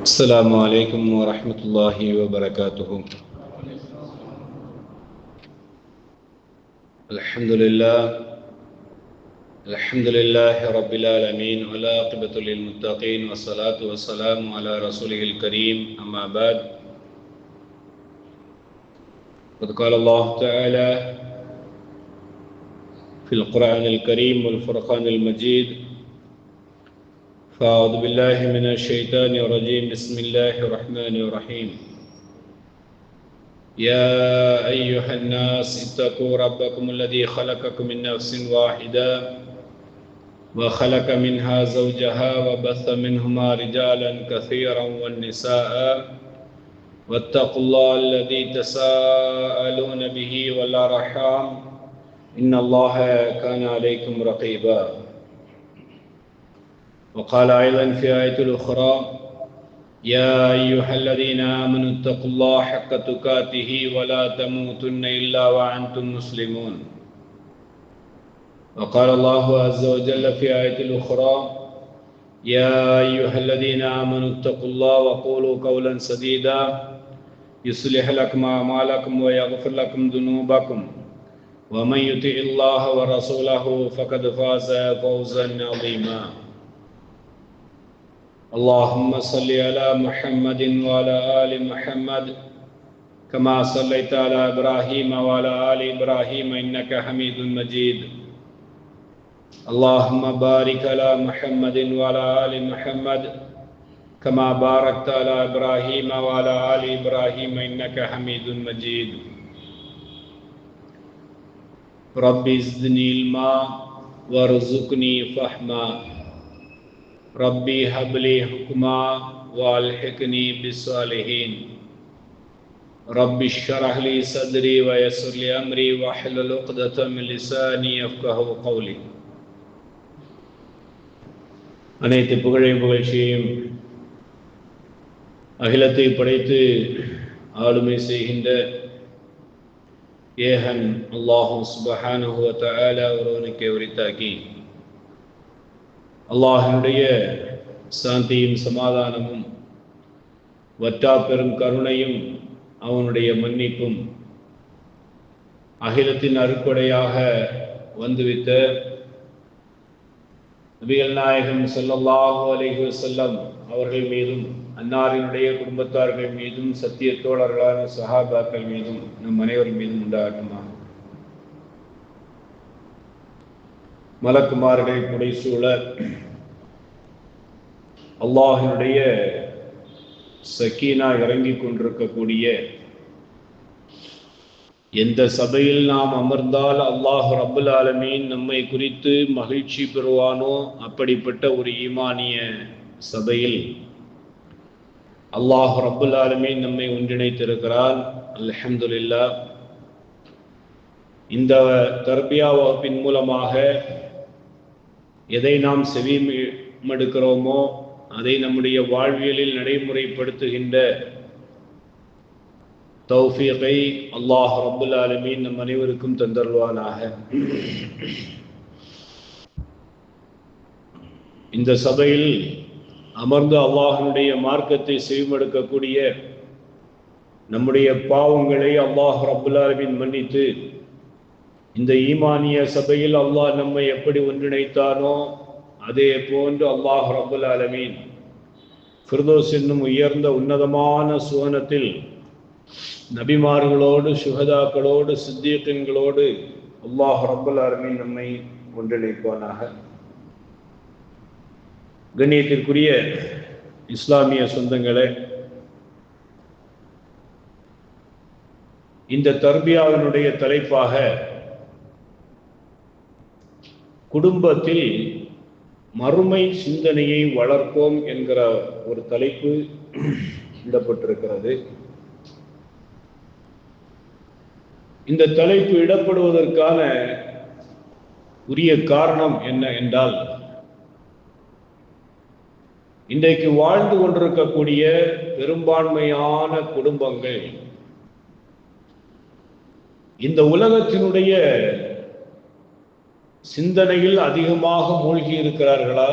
السلام عليكم ورحمة الله وبركاته. الحمد لله رب العالمين والعاقبة للمتقين والصلاة والسلام على رسوله الكريم أما بعد. قد قال الله تعالى في القرآن الكريم والفرقان المجيد: فأعوذ بالله من الشيطان الرجيم. بسم الله الرحمن الرحيم. يا أيها الناس اتقوا ربكم الذي خلقكم من نفس واحدة وخلق منها زوجها وبث منهما رجالا كثيرا والنساء واتقوا الله الذي تساءلون به والأرحام إن الله كان عليكم رقيبا. وقال أيضا في آية أخرى: يا أيها الذين آمنوا اتقوا الله حق تقاته ولا تموتن إلا وأنتم مسلمون. وقال الله عز وجل في آية أخرى: يا أيها الذين آمنوا اتقوا الله وقولوا قولا سديدا يصلح لكم أعمالكم ويغفر لكم ذنوبكم ومن يطع الله ورسوله فقد فاز فوزا عظيما. اللهم صل على محمد وعلى آل محمد كما صليت على إبراهيم وعلى آل إبراهيم إنك حميد مجيد. اللهم بارك على محمد وعلى آل محمد كما باركت على إبراهيم وعلى آل إبراهيم إنك حميد مجيد. رب زدني علما وارزقني فهما ربي هب لي حكما والحقني بالصالحين رب اشرح لي صدري ويسر لي أمري واحلل عقدة من لساني يفقهوا قولي. அனைத்து புகழையும் புகழ்ச்சியும் அகிலத்தை படைத்து ஆளுமை செய்கின்ற ஏகன் அல்லாஹ் சுப்ஹானஹு வ தஆலா ஒருவனுக்கு உரித்தாக்கி அல்லாஹ்வுடைய சாந்தியும் சமாதானமும் வற்றா பெரும் கருணையும் அவனுடைய மன்னிப்பும் அகிலத்தின் அருட்கொடையாக வந்துவிட்ட நபிகள் நாயகம் ஸல்லல்லாஹு அலைஹி வஸல்லம் அவர்கள் மீதும் அன்னாரினுடைய குடும்பத்தார்கள் மீதும் சத்திய தோழர்களான சஹாபாக்கள் மீதும் நம் அனைவர் மீதும் உண்டாகட்டுமாக. மலக்குமார்களை புடைசூழ அல்லாஹினுடைய சக்கீனா இறங்கிக் கொண்டிருக்கக்கூடிய எந்த சபையில் நாம் அமர்ந்தால் அல்லாஹ் ரப்புல் ஆலமீன் நம்மை குறித்து மகிழ்ச்சி பெறுவானோ அப்படிப்பட்ட ஒரு ஈமானிய சபையில் அல்லாஹ் ரப்புல் ஆலமீன் நம்மை ஒன்றிணைத்திருக்கிறான். அல்ஹம்துலில்லாஹ். இந்த தர்பியா வகுப்பின் மூலமாக எதை நாம் செவிமடுக்கிறோமோ அதை நம்முடைய வாழ்வியலில் நடைமுறைப்படுத்துகின்ற தௌஃபீகை அல்லாஹ் ரப்புல் ஆலமீன் நம் அனைவருக்கும் தந்தருள்வானாக. இந்த சபையில் அமர்ந்து அல்லாஹ்வுடைய மார்க்கத்தை செவிமடுக்கக்கூடிய நம்முடைய பாவங்களை அல்லாஹ் ரப்புல் ஆலமீன் மன்னித்து இந்த ஈமானிய சபையில் அல்லாஹ் நம்மை எப்படி ஒன்றிணைத்தானோ அதே போன்று அல்லாஹ் ரப்புல் ஆலமீன் ஃபிர்தௌஸ் என்னும் உயர்ந்த உன்னதமான சுவனத்தில் நபிமார்களோடு சுஹதாக்களோடு சித்தீகீன்களோடு அல்லாஹ் ரப்புல் ஆலமீன் நம்மை ஒன்றிணைப்பானாக. கண்ணியத்திற்குரிய இஸ்லாமிய சொந்தங்களே, இந்த தர்பியாவினுடைய தலைப்பாக குடும்பத்தில் மறுமை சிந்தனையை வளர்ப்போம் என்கிற ஒரு தலைப்பு இடப்பட்டிருக்கிறது. இந்த தலைப்பு இடப்படுவதற்கான உரிய காரணம் என்ன என்றால், இன்றைக்கு வாழ்ந்து கொண்டிருக்கக்கூடிய பெரும்பான்மையான குடும்பங்கள் இந்த உலகத்தினுடைய சிந்தனையில் அதிகமாக மூழ்கி இருக்கிறார்களா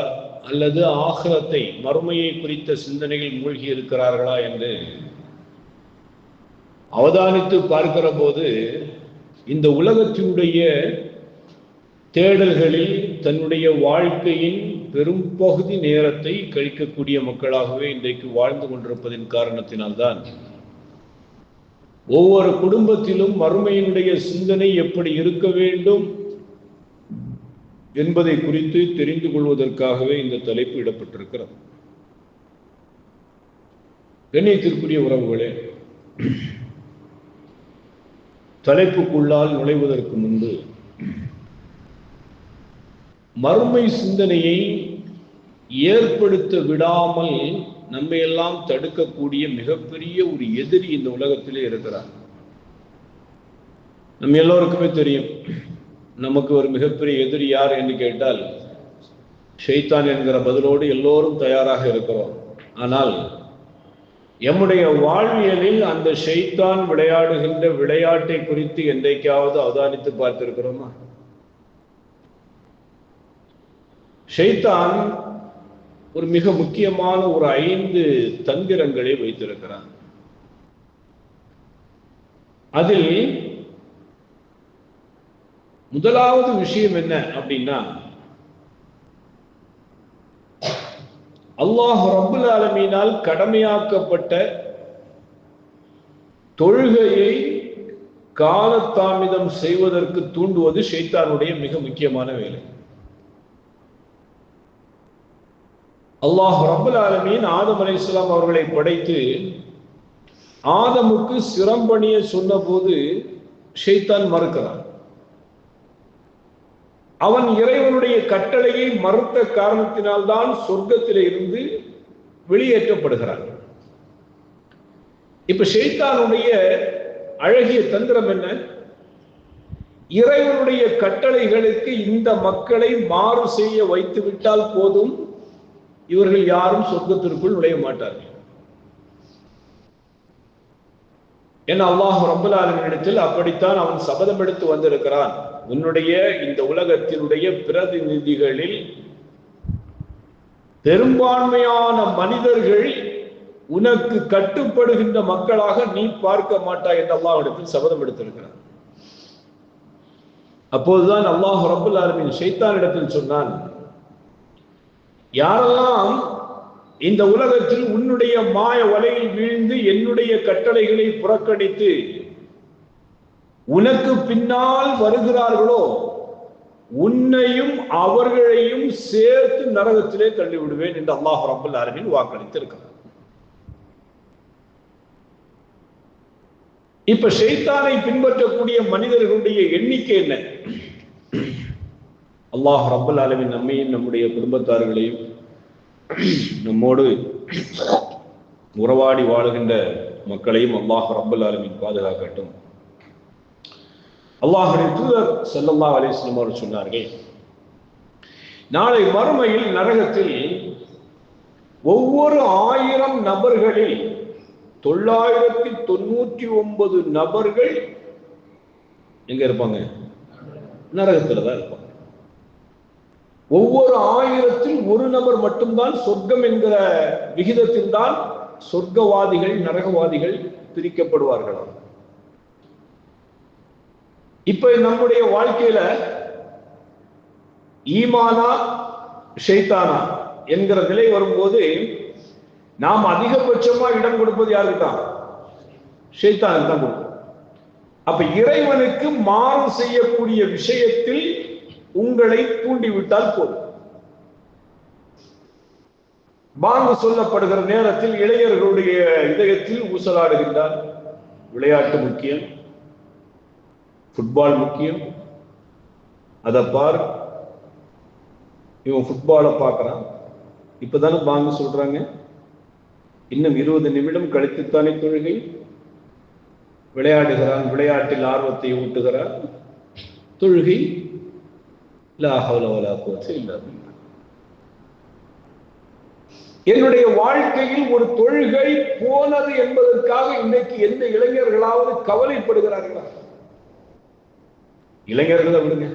அல்லது ஆகிரத்தை மறுமையை குறித்த சிந்தனையில் மூழ்கி இருக்கிறார்களா என்று அவதானித்து பார்க்கிற போது இந்த உலகத்தினுடைய தேடல்களில் தன்னுடைய வாழ்க்கையின் பெரும் பகுதி நேரத்தை கழிக்கக்கூடிய மக்களாகவே இன்றைக்கு வாழ்ந்து கொண்டிருப்பதின் காரணத்தினால்தான் ஒவ்வொரு குடும்பத்திலும் மறுமையினுடைய சிந்தனை எப்படி இருக்க வேண்டும் என்பதை குறித்து தெரிந்து கொள்வதற்காகவே இந்த தலைப்பு இடப்பட்டிருக்கிறது. கண்ணியத்திற்குரிய உறவுகளே, தலைப்புக்குள்ளால் நுழைவதற்கு முன்பு மறுமை சிந்தனையை ஏற்படுத்த விடாமல் நம்மை எல்லாம் தடுக்கக்கூடிய மிகப்பெரிய ஒரு எதிரி இந்த உலகத்திலே இருக்கிறார். நம்ம எல்லோருக்குமே தெரியும், நமக்கு ஒரு மிகப்பெரிய எதிரி யார் என்று கேட்டால் ஷைத்தான் என்கிற பதிலோடு எல்லோரும் தயாராக இருக்கிறோம். ஆனால் எம்முடைய வாழ்வியலில் அந்த ஷைத்தான் விளையாடுகின்ற விளையாட்டை குறித்து என்றைக்காவது அவதானித்து பார்த்திருக்கிறோமா? ஷைத்தான் ஒரு மிக முக்கியமான ஒரு 5 தந்திரங்களை வைத்திருக்கிறான். அதில் முதலாவது விஷயம் என்ன அப்படின்னா, அல்லாஹ் ரப்புல் ஆலமீனால் கடமையாக்கப்பட்ட தொழுகையை காலதாமதம் செய்வதற்கு தூண்டுவது ஷைத்தானுடைய மிக முக்கியமான வேலை. அல்லாஹ் ரப்புல் ஆலமீன் ஆதம் அலைஹிஸ்ஸலாம் அவர்களை படைத்து ஆதமுக்கு சிரம்பணிய சொன்ன போது ஷைத்தான் மறுக்கிறான். அவன் இறைவனுடைய கட்டளையை மறுத்த காரணத்தினால்தான் சொர்க்கத்திலே இருந்து வெளியேற்றப்படுகிறான். இப்ப ஷைத்தானுடைய அழகிய தந்திரம் என்ன? இறைவனுடைய கட்டளைகளுக்கு இந்த மக்களை மாறு செய்ய வைத்து விட்டால் போதும், இவர்கள் யாரும் சொர்க்கத்திற்குள் நுழைய மாட்டார்கள். ஏன்னா அல்லாஹ் ரப்புல் ஆலமீனிடத்தில் அப்படித்தான் அவன் சபதம் எடுத்து வந்திருக்கிறான். உன்னுடைய இந்த உலகத்தினுடைய பிரதிநிதிகளில் பெரும்பான்மையான மனிதர்கள் உனக்கு கட்டுப்படுகின்ற மக்களாக நீ பார்க்க மாட்டாய் என்று அல்லாஹ்விடத்தில் சபதம் எடுத்திருக்கிறான். அப்போதுதான் அல்லாஹ் ரப்புல் ஆலமீன் ஷைத்தானிடத்தில் சொன்னான், யாரெல்லாம் இந்த உலகத்தில் உன்னுடைய மாய வலையில் வீழ்ந்து என்னுடைய கட்டளைகளை புறக்கணித்து உனக்கு பின்னால் வருகிறார்களோ உன்னையும் அவர்களையும் சேர்த்து நரகத்திலே தள்ளிவிடுவேன் என்று அல்லாஹ் ரப்புல் ஆலமீன் வாக்களித்திருக்கிறார். இப்ப ஷைத்தானை பின்பற்றக்கூடிய மனிதர்களுடைய எண்ணிக்கை என்ன? அல்லாஹ் ரப்புல் ஆலமீன் நம்மையும் நம்முடைய குடும்பத்தார்களையும் நம்மோடு உறவாடி வாழுகின்ற மக்களையும் அல்லாஹ் ரப்புல் ஆலமீன் பாதுகாக்கட்டும். அல்லாஹ்வுடைய தூதர் ஸல்லல்லாஹு அலைஹி வஸல்லம் அவர்கள் சொன்னார்கள், நாளை மறுமையில் நரகத்தில் ஒவ்வொரு 1000 நபர்களில் 999 நபர்கள் எங்க இருப்பாங்க? நரகத்தில் தான் இருப்பாங்க. ஒவ்வொரு 1000-ல் 1 நபர் மட்டும்தான் சொர்க்கம் என்கிற விகிதத்தில் தான் சொர்க்கவாதிகள் நரகவாதிகள் பிரிக்கப்படுவார்கள். இப்ப நம்முடைய வாழ்க்கையில ஈமானா ஷைத்தானா என்கிற நிலை வரும்போது நாம் அதிகபட்சமா இடம் கொடுப்பது யாருக்கு தான்? ஷைத்தானுக்கு தான் கொடுப்போம். அப்ப இறைவனுக்கு மாறு செய்யக்கூடிய விஷயத்தில் உங்களை தூண்டிவிட்டால் போதும். பாங்கு சொல்லப்படுகிற நேரத்தில் இளைஞர்களுடைய இதயத்தில் ஊசலாடுகின்றார். விளையாட்டு முக்கியம், ஃபுட்பால் முக்கியம், அதை பார், இவன் ஃபுட்பாலை பார்க்கறான், இப்பதானே பாங்கு சொல்றாங்க, இன்னும் 20 நிமிடம் கழித்துத்தானே தொழுகை, விளையாடுகிறான், விளையாட்டில் ஆர்வத்தை ஊட்டுகிறான், தொழுகை லா ஹவ்ல வலா குவத்த இல்லா பில்லாஹ். என்னுடைய வாழ்க்கையில் ஒரு தொழுகை போனது என்பதற்காக இன்னைக்கு எந்த இளைஞர்களாவது கவலைப்படுகிறார்களா? இளைஞர்களை விடுங்க,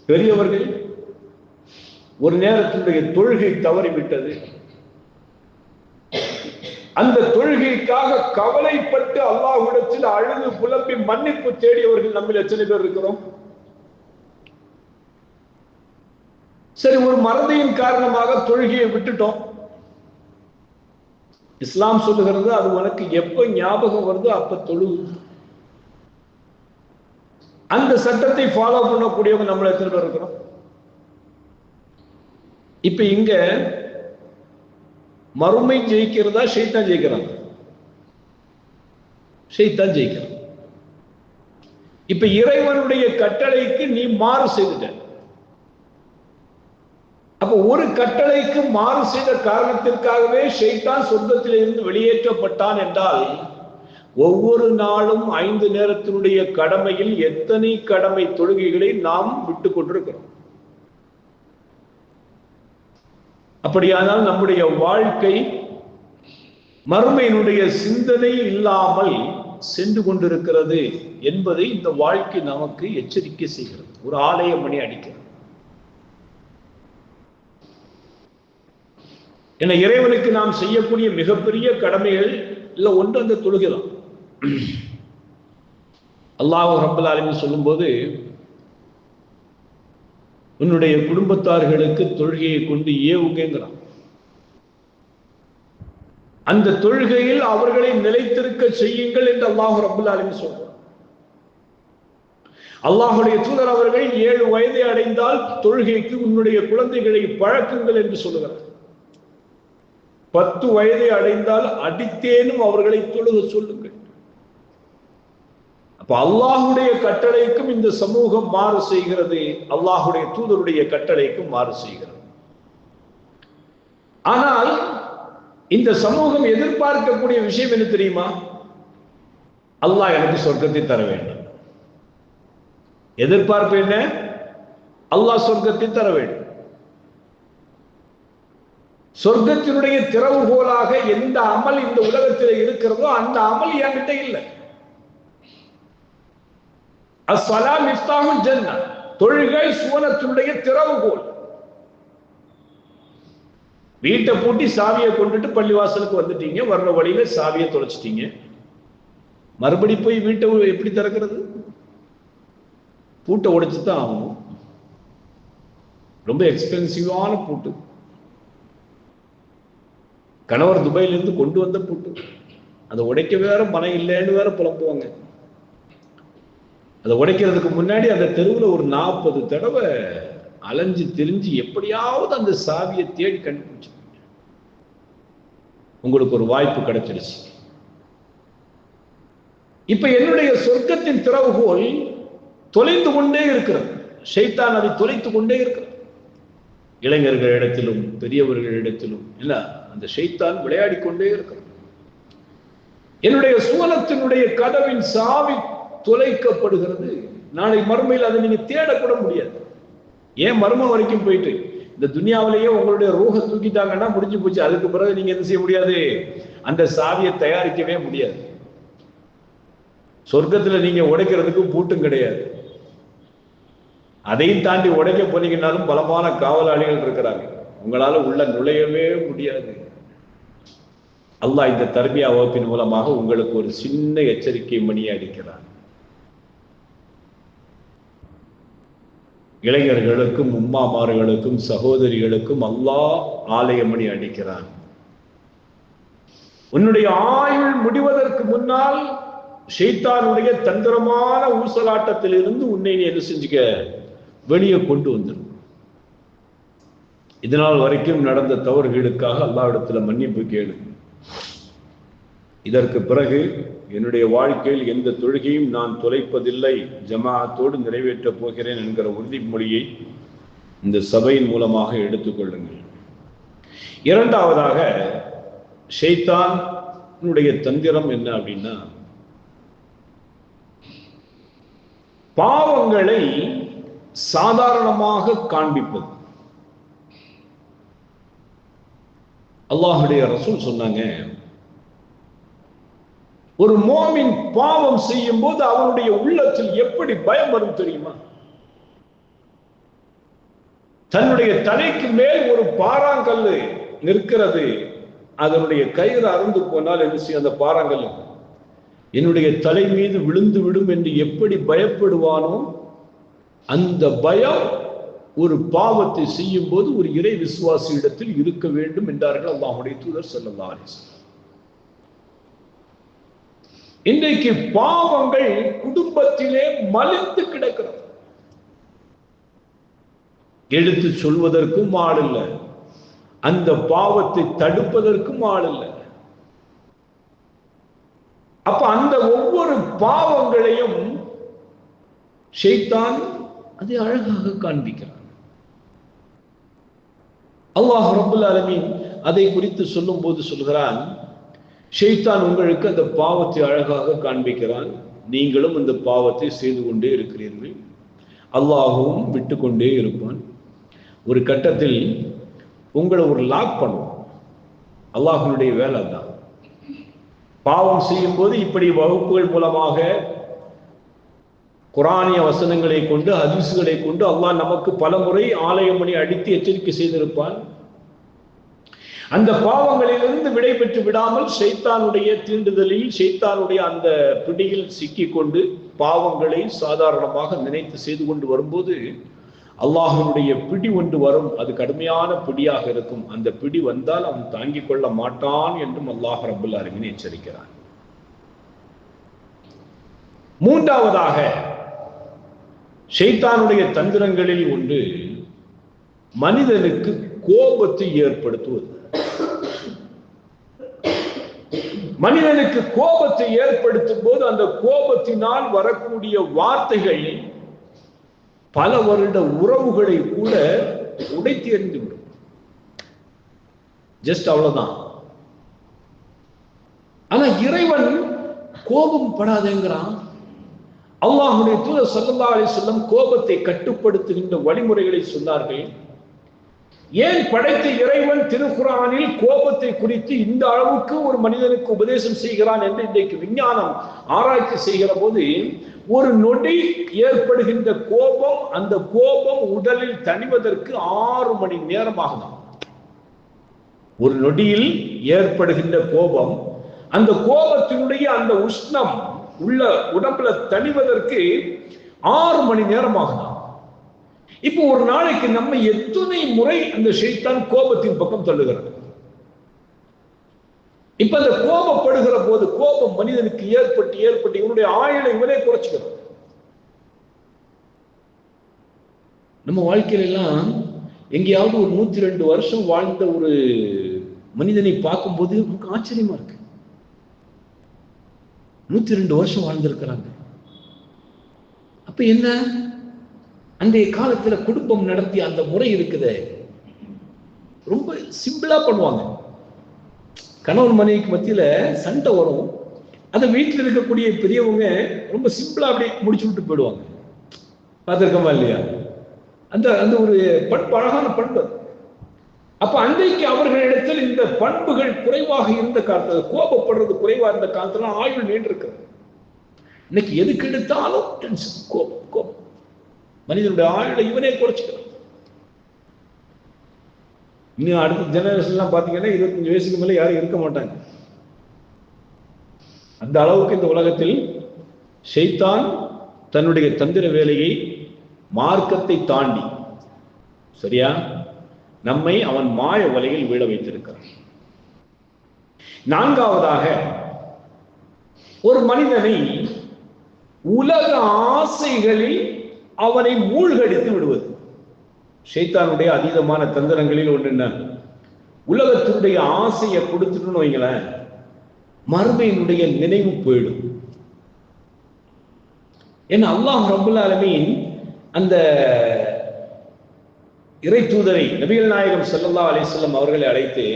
பெரியவர்கள் ஒரு நேரத்தினுடைய தொழுகை தவறிவிட்டது. அந்த தொழுகைக்காக கவலைப்பட்டு அல்லாஹ்விடத்தில் அழுது புலம்பி மன்னிப்பு தேடியவர்கள் நம்மில் எத்தனை பேர் இருக்கிறோம்? சரி, ஒரு மறதியின் காரணமாக தொழுகையை விட்டுட்டோம். இஸ்லாம் சொல்லுகிறது அது உனக்கு எப்ப ஞாபகம் வருதோ அப்ப தொழுகு. அந்த சட்டத்தை ஃபாலோ பண்ணக்கூடியவங்க நம்மள எத்தனை பேர் இருக்கிறோம்? இப்ப இங்க மறுமை ஜெயிக்கிறதா ஷைத்தான் ஜெயிக்கிறான்? ஷைத்தான் ஜெயிக்கிறான். இப்ப இறைவனுடைய கட்டளைக்கு நீ மாறு செய்துட்ட. அப்ப ஒரு கட்டளைக்கு மாறு செய்த காரணத்திற்காகவே ஷைத்தான் சொர்க்கத்தில் இருந்து வெளியேற்றப்பட்டான் என்றால், ஒவ்வொரு நாளும் 5 நேரத்தினுடைய கடமையில் எத்தனை கடமை தொழுகைகளை நாம் விட்டுக் கொண்டிருக்கிறோம். அப்படியானால் நம்முடைய வாழ்க்கை மறுமையினுடைய சிந்தனை இல்லாமல் சென்று கொண்டிருக்கிறது என்பதை இந்த வாழ்க்கை நமக்கு எச்சரிக்கை செய்கிறது. ஒரு ஆலய மணி அடிக்கிறது. என இறைவனுக்கு நாம் செய்யக்கூடிய மிகப்பெரிய கடமைகள் இல்ல ஒன்று அந்த தொழுகைதான். அல்லாஹ் ரப்பல் ஆலமீன் சொல்லும்போது, உன்னுடைய குடும்பத்தார்களுக்கு தொழுகையை கொண்டு ஏவுங்கிறான். அந்த தொழுகையில் அவர்களை நிலைத்திருக்க செய்யுங்கள் என்று அல்லாஹ் ரப்பல் ஆலமீன் சொல்றான். அல்லாஹ்வுடைய தூதர் அவர்கள் 7 வயதை அடைந்தால் தொழுகைக்கு உன்னுடைய குழந்தைகளை பழக்குங்கள் என்று சொல்லுகிறார். 10 வயதை அடைந்தால் அடித்தேனும் அவர்களை தொழுக சொல்லுங்கள். அப்ப அல்லாஹ்வுடைய கட்டளைக்கும் இந்த சமூகம் மாறு செய்கிறது, அல்லாஹ்வுடைய தூதருடைய கட்டளைக்கும் மாறு செய்கிறது. ஆனால் இந்த சமூகம் எதிர்பார்க்கக்கூடிய விஷயம் என்ன தெரியுமா? அல்லாஹ் எனக்கு சொர்க்கத்தை தர வேண்டும். எதிர்பார்ப்பு என்ன? அல்லாஹ் சொர்க்கத்தை தர வேண்டும். சொர்க்கத்தினுடைய திறவுகோலாக எந்த அமல் இந்த உலகத்தில் இருக்கிறதோ அந்த அமல் என்கிட்ட இல்லை. அஸ்ஸலா மிஃப்தாஹுல் ஜன்னah, தொழுகை சுவனத்தினுடைய திறவுகோல். வீட்டை பூட்டி சாவியை கொண்டுட்டு பள்ளிவாசலுக்கு வந்துட்டீங்க, வர்ற வழியில சாவியை தொலைச்சிட்டீங்க, மறுபடி போய் வீட்டை எப்படி திறக்கிறது? பூட்டை உடைச்சுதான் ஆகணும். ரொம்ப எக்ஸ்பென்சிவான பூட்டு, கணவர் துபாயிலிருந்து கொண்டு வந்த பூட்டு, அதை உடைக்க வேற மனம் இல்லைன்னு வேற புலம்புவாங்க. அதை உடைக்கிறதுக்கு முன்னாடி அந்த தெருவில் ஒரு 40 தடவை அலைஞ்சு திரிஞ்சு எப்படியாவது அந்த சாவியை தேடி கண்டுபிடிச்சு உங்களுக்கு ஒரு வாய்ப்பு கிடைச்சிருச்சு. இப்ப என்னுடைய சொர்க்கத்தின் திறவுகோல் தொலைந்து கொண்டே இருக்கிறது. ஷைத்தான் அதை தொலைத்து கொண்டே இருக்கிறது. இளைஞர்களிடத்திலும் பெரியவர்களிடத்திலும் இல்ல, அந்த ஷைத்தான் விளையாடி கொண்டே இருக்கிறது. என்னுடைய சுவனத்தினுடைய கதவின் சாவி தொலைக்கப்படுகிறது. நாளை மறுமையில் அதை நீங்க தேடக்கூட முடியாது. ஏன் மர்ம வரைக்கும் போயிட்டு இந்த துனியாவிலேயே உங்களுடைய ரூஹ தூக்கிட்டாங்கன்னா முடிஞ்சு போச்சு. அதுக்கு பிறகு நீங்க என்ன செய்ய முடியாது? அந்த சாவியை தயாரிக்கவே முடியாது. சொர்க்கத்துல நீங்க உடைக்கிறதுக்கு பூட்டும் கிடையாது. அதையும் தாண்டி உடைக்க போனீங்கன்னாலும் பலமான காவலாளிகள் இருக்கிறாங்க, உங்களால உள்ள நுழையவே முடியாது. அல்லாஹ் இந்த தர்பியா வகுப்பின் மூலமாக உங்களுக்கு ஒரு சின்ன எச்சரிக்கை மணியை அடிக்கிறார். இளைஞர்களுக்கும் உம்மாமார்களுக்கும் சகோதரிகளுக்கும் அல்லாஹ் ஆலயமணி அடிக்கிறான். உன்னுடைய ஆயுள் முடிவதற்கு முன்னால் ஷைத்தானுடைய தந்திரமான ஊசலாட்டத்தில் இருந்து உன்னை நீ என்ன செஞ்சுக்க, வெளியே கொண்டு வந்துடும். இதனால் வரைக்கும் நடந்த தவறுகளுக்காக அல்லாஹ்விடத்துல மன்னிப்பு கேளு. இதற்கு பிறகு என்னுடைய வாழ்க்கையில் எந்த தொழுகையும் நான் தொலைப்பதில்லை, ஜமாஅத்தோடு நிறைவேற்றப் போகிறேன் என்கிற உறுதிமொழியை இந்த சபையின் மூலமாக எடுத்துக்கொள்ளுங்கள். இரண்டாவதாக, ஷைத்தானுடைய தந்திரம் என்ன அப்படின்னா, பாவங்களை சாதாரணமாக காண்பிப்பது. அல்லாஹ்வுடைய ரசூல் சொன்னாங்க, ஒரு மோமின் பாவம் செய்யும் போது அவனுடைய உள்ளத்தில் எப்படி பயம் வரும் தெரியுமா? தன்னுடைய தலைக்கு மேல் ஒரு பாறாங்கல்லு நிற்கிறது. அதனுடைய கயிறு அறுந்து போனால் என்ன செய்யும்? அந்த பாறாங்கல் என்னுடைய தலை மீது விழுந்து விடும் என்று எப்படி பயப்படுவானோ அந்த பயம் ஒரு பாவத்தை செய்யும் போது ஒரு இறை விசுவாசி இடத்தில் இருக்க வேண்டும் என்றார்கள் அல்லாஹ்வுடைய தூதர் ஸல்லல்லாஹு அலைஹி வஸல்லம். இன்றைக்கு பாவங்கள் குடும்பத்திலே மலிந்து கிடக்கிறது. எடுத்து சொல்வதற்கும் ஆள் இல்லை, அந்த பாவத்தை தடுப்பதற்கும் ஆள் இல்லை. அப்ப அந்த ஒவ்வொரு பாவங்களையும் ஷைத்தான் அதை அழகாக காண்பிக்கிறான். அல்லாஹ் ரப்பல் ஆலமீன் அதை குறித்து சொல்லும் போது சொல்கிறான், ஷைத்தான் உங்களுக்கு அந்த பாவத்தை அழகாக காண்பிக்கிறான், நீங்களும் அந்த பாவத்தை செய்து கொண்டே இருக்கிறீர்கள், அல்லாஹ்வும் விட்டு கொண்டே இருப்பான். ஒரு கட்டத்தில் உங்களை ஒரு லாக் பண்ணுவோம். அல்லாஹ்வுடைய வேலை தான். பாவம் செய்யும் போது இப்படி வகுப்புகள் மூலமாக குரானிய வசனங்களை கொண்டு ஹதீஸ்களை கொண்டு அல்லாஹ் நமக்கு பல முறை ஆலயம் மணி அடித்து எச்சரிக்கை செய்திருப்பான். அந்த பாவங்களிலிருந்து விடை பெற்று விடாமல் ஷைத்தானுடைய தீண்டுதலில், ஷைத்தானுடைய அந்த பிடியில் சிக்கிக் கொண்டு பாவங்களை சாதாரணமாக நினைத்து செய்து கொண்டு வரும்போது அல்லாஹ்வுடைய பிடி ஒன்று வரும். அது கடுமையான பிடியாக இருக்கும். அந்த பிடி வந்தால் அவன் தாங்கிக் கொள்ள மாட்டான் என்றும் அல்லாஹ் ரப்பல் ஆலமீன் எச்சரிக்கிறான். மூன்றாவதாக ஷைத்தானுடைய தந்திரங்களில் ஒன்று மனிதனுக்கு கோபத்தை ஏற்படுத்துவது. மனிதனுக்கு கோபத்தை ஏற்படுத்தும் போது அந்த கோபத்தினால் வரக்கூடிய வார்த்தைகள் பல வருட உறவுகளை கூட உடைத்து எறிந்துவிடும். ஜஸ்ட் அவ்வளவுதான். ஆனா இறைவன் கோபம் படாதேங்கிறான். அல்லாஹ்வுடைய தூதர் ஸல்லல்லாஹு அலைஹி வஸல்லம் கோபத்தை கட்டுப்படுத்துகின்ற வழிமுறைகளை சொன்னார்கள். ஏன் படைத்த இறைவன் திருக்குர்ஆனில் கோபத்தை குறித்து இந்த அளவுக்கு ஒரு மனிதனுக்கு உபதேசம் செய்கிறான் என்று இன்றைக்கு விஞ்ஞானம் ஆராய்ச்சி செய்கிற போது, ஒரு நொடி ஏற்படுகின்ற கோபம், அந்த கோபம் உடலில் தணிவதற்கு 6 மணி நேரம் ஆகும். ஒரு நொடியில் ஏற்படுகின்ற கோபம், அந்த கோபத்தினுடைய அந்த உஷ்ணம் உள்ள உடம்புல தணிவதற்கு 6 மணி நேரம் ஆகும். இப்போ ஒரு நாளைக்கு நம்ம எத்தனை முறை அந்த ஷைத்தான் கோபத்தின் பக்கம் தள்ளுகிறது. இப்ப அந்த கோபப்படுகிற போது கோபம் மனிதனுக்கு ஏற்பட்டு இவனுடைய ஆயுளை இவனே குறைச்சுக்கிறான். நம்ம வாழ்க்கையில எல்லாம் எங்கேயாவது ஒரு 102 வருஷம் வாழ்ந்த ஒரு மனிதனை பார்க்கும்போது நமக்கு ஆச்சரியமா இருக்கு. 102 வருஷம் வாழ்ந்திருக்கிறாங்க. அப்ப என்ன, அன்றைய காலத்துல குடும்பம் நடத்திய அந்த முறை இருக்குது, ரொம்ப சிம்பிளா பண்ணுவாங்க. கணவன் மனைவிக்கு மத்தியில சண்டை வரும், அந்த வீட்டில் இருக்கக்கூடிய பெரியவங்க ரொம்ப சிம்பிளா அப்படி முடிச்சு விட்டு போயிடுவாங்க. பார்த்திருக்கோமா இல்லையா? அந்த அந்த ஒரு பண்பு, அழகான பண்பு. அப்ப அன்றைக்கு அவர்களிடத்தில் இந்த பண்புகள் குறைவாக இருந்த காலத்துல, கோபப்படுறது குறைவா இருந்த காலத்துல ஆயுள் நீண்டு இருக்கிறது. இன்னைக்கு எதுக்கு எடுத்தாலும் டென்ஷன், கோபம் கோபம். மனிதனுடைய ஆயுளை இவனே குறைச்சிக்கிறான். இன்னும் அடுத்த ஜெனரேஷன் எல்லாம் பாத்தீங்கன்னா 25 வயசுக்கு மேல யாரும் இருக்க மாட்டாங்க. அந்த அளவுக்கு இந்த உலகத்தில் ஷைத்தான் தன்னுடைய தந்திர வேலையை மார்க்கத்தை தாண்டி, சரியா, நம்மை அவன் மாய வலையில் வீழ வைத்திருக்கிறான். நான்காவதாக, ஒரு மனிதனை உலக ஆசைகளில் அவனை மூழ்கடித்து விடுவது. ஷைத்தானுடைய அதீதமான தந்திரங்களில் ஒன்று என்ன, உலகத்தினுடைய ஆசையை கொடுத்துட்டுன்னு வைங்களேன், மறுமையினுடைய நினைவு போயிடும். ஏன்னா அல்லாஹ் ரப்பல் ஆலமீன் அந்த இறை தூதரை நபிகள் நாயகம் ஸல்லல்லாஹு அலைஹி வஸல்லம் அவர்களை அழைத்து,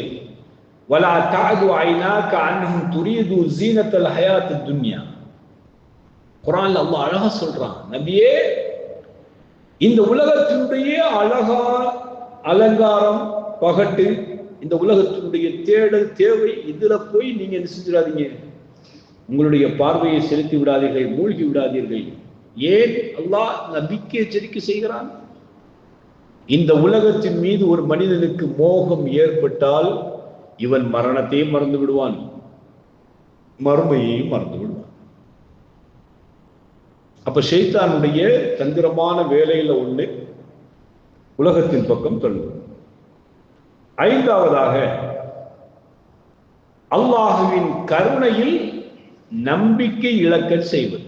வலா தஅது ஐனாக அன்ஹும் துரீது ஸீனத்தல் ஹயாத்தத் துன்யா, குர்ஆன்ல அல்லாஹ் அழகா சொல்றான், நபியே இந்த உலகத்தினுடைய அழகா அலங்காரம் பகட்டு, இந்த உலகத்தினுடைய தேடல் தேவை, இதுல போய் நீங்க என்ன செஞ்சிடாதீங்க, உங்களுடைய பார்வையை செலுத்தி விடாதீர்கள், மூழ்கி விடாதீர்கள். ஏன் அல்லாஹ் நபிக்கு எச்சரிக்கை செய்கிறான்? இந்த உலகத்தின் மீது ஒரு மனிதனுக்கு மோகம் ஏற்பட்டால் இவன் மரணத்தையும் மறந்து விடுவான், மறுமையையும் மறந்து விடுவான். அப்ப ஷைத்தானுடைய தந்திரமான வேலையில ஒண்ணு உலகத்தின் பக்கம் தள்ளும். ஐந்தாவதாக அல்லாஹுவின் கருணையில் நம்பிக்கை இழக்க செய்வது.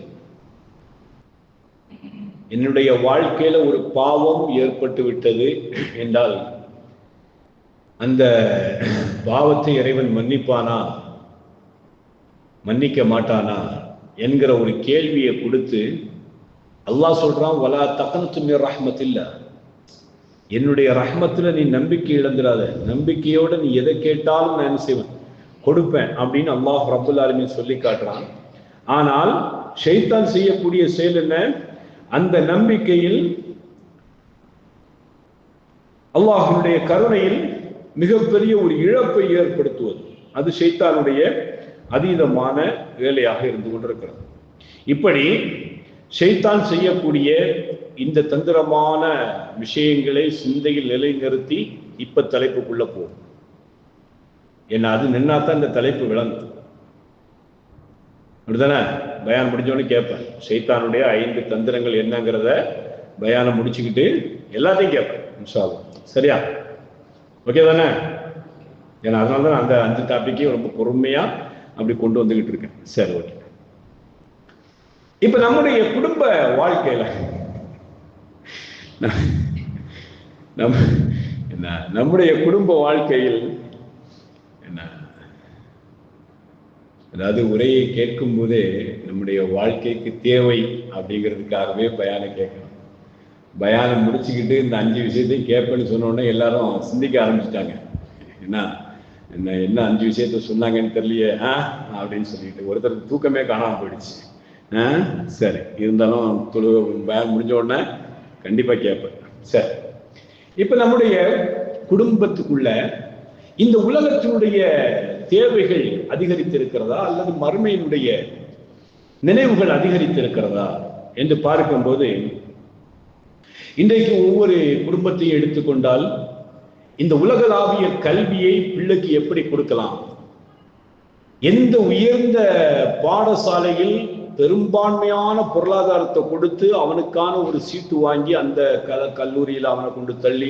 என்னுடைய வாழ்க்கையில ஒரு பாவம் ஏற்பட்டு விட்டது என்றால் அந்த பாவத்தை இறைவன் மன்னிப்பானா மன்னிக்க மாட்டானா என்கிற ஒரு கேள்வியை கொடுத்து அல்லாஹ் சொல்றான், வலா தக்னது மின் ரஹ்மத்தில்லாஹ், என்னுடைய ரஹ்மத்துல நீ நம்பிக்கை இழந்துடாத, நம்பிக்கையோட நீ எதை கேட்டாலும் நான் என்ன செய்வேன், கொடுப்பேன் அப்படின்னு அல்லாஹ் ரப்புல் ஆலமீன் சொல்லி காட்டுறான். ஆனால் ஷைத்தான் செய்யக்கூடிய செயல் என்ன? அந்த நம்பிக்கையில் அல்லாஹ்வுடைய கருணையில் மிகப்பெரிய ஒரு இழப்பை ஏற்படுத்துவது, அது ஷைத்தானுடைய அதீதமான வேலையாக இருந்து கொண்டிருக்கிறது. இப்படி ஷைத்தான் செய்யக்கூடிய இந்த தந்திரமான விஷயங்களை சிந்தையில் நிலைநிறுத்தி இப்ப தலைப்புக்குள்ள போகும். ஏன்னா அது நின்னாதான் இந்த தலைப்பு விளங்கும். அப்படிதானே? பயானம் முடிஞ்சோன்னு கேட்பேன், ஷைத்தானுடைய 5 தந்திரங்கள் என்னங்கிறத பயானம் முடிச்சுக்கிட்டு எல்லாத்தையும் கேட்பேன் இன்ஷா அல்லாஹ். சரியா? ஓகே தானே? ஏன்னா அதனாலதான் அந்த 5 டாபிக்கையும் ரொம்ப பொறுமையா அப்படி கொண்டு வந்துகிட்டு இருக்கேன். சரி, ஓகே. இப்ப நம்முடைய குடும்ப வாழ்க்கையில நம்முடைய குடும்ப வாழ்க்கையில் என்ன, அதாவது உரையை கேட்கும் போதே நம்முடைய வாழ்க்கைக்கு தேவை அப்படிங்கிறதுக்காகவே பயானம் கேட்கணும். பயானம் முடிச்சுக்கிட்டு இந்த 5 விஷயத்தையும் கேட்பேன்னு சொன்ன உடனே எல்லாரும் சிந்திக்க ஆரம்பிச்சுட்டாங்க. என்ன என்ன என்ன 5 விஷயத்த சொன்னாங்கன்னு தெரியலையே அப்படின்னு சொல்லிட்டு ஒருத்தருக்கு தூக்கமே காணாம போயிடுச்சு. சரி, இருந்தாலும் பயானம் முடிஞ்ச உடனே கண்டிப்பா கேட்பேன். சரி, இப்ப நம்முடைய குடும்பத்துக்குள்ள இந்த உலகத்தினுடைய தேவைகள் அதிகரித்திருக்கிறதா அல்லது மறுமையினுடைய நினைவுகள் அதிகரித்திருக்கிறதா என்று பார்க்கும்போது, இன்றைக்கு ஒவ்வொரு குடும்பத்தையும் எடுத்துக்கொண்டால் இந்த உலகளாவிய கல்வியை பிள்ளைக்கு எப்படி கொடுக்கலாம், எந்த உயர்ந்த பாடசாலையில் பெரும்பான்மையான பொருளாதாரத்தை கொடுத்து அவனுக்கான ஒரு சீட்டு வாங்கி அந்த கல்லூரியில் அவனை கொண்டு தள்ளி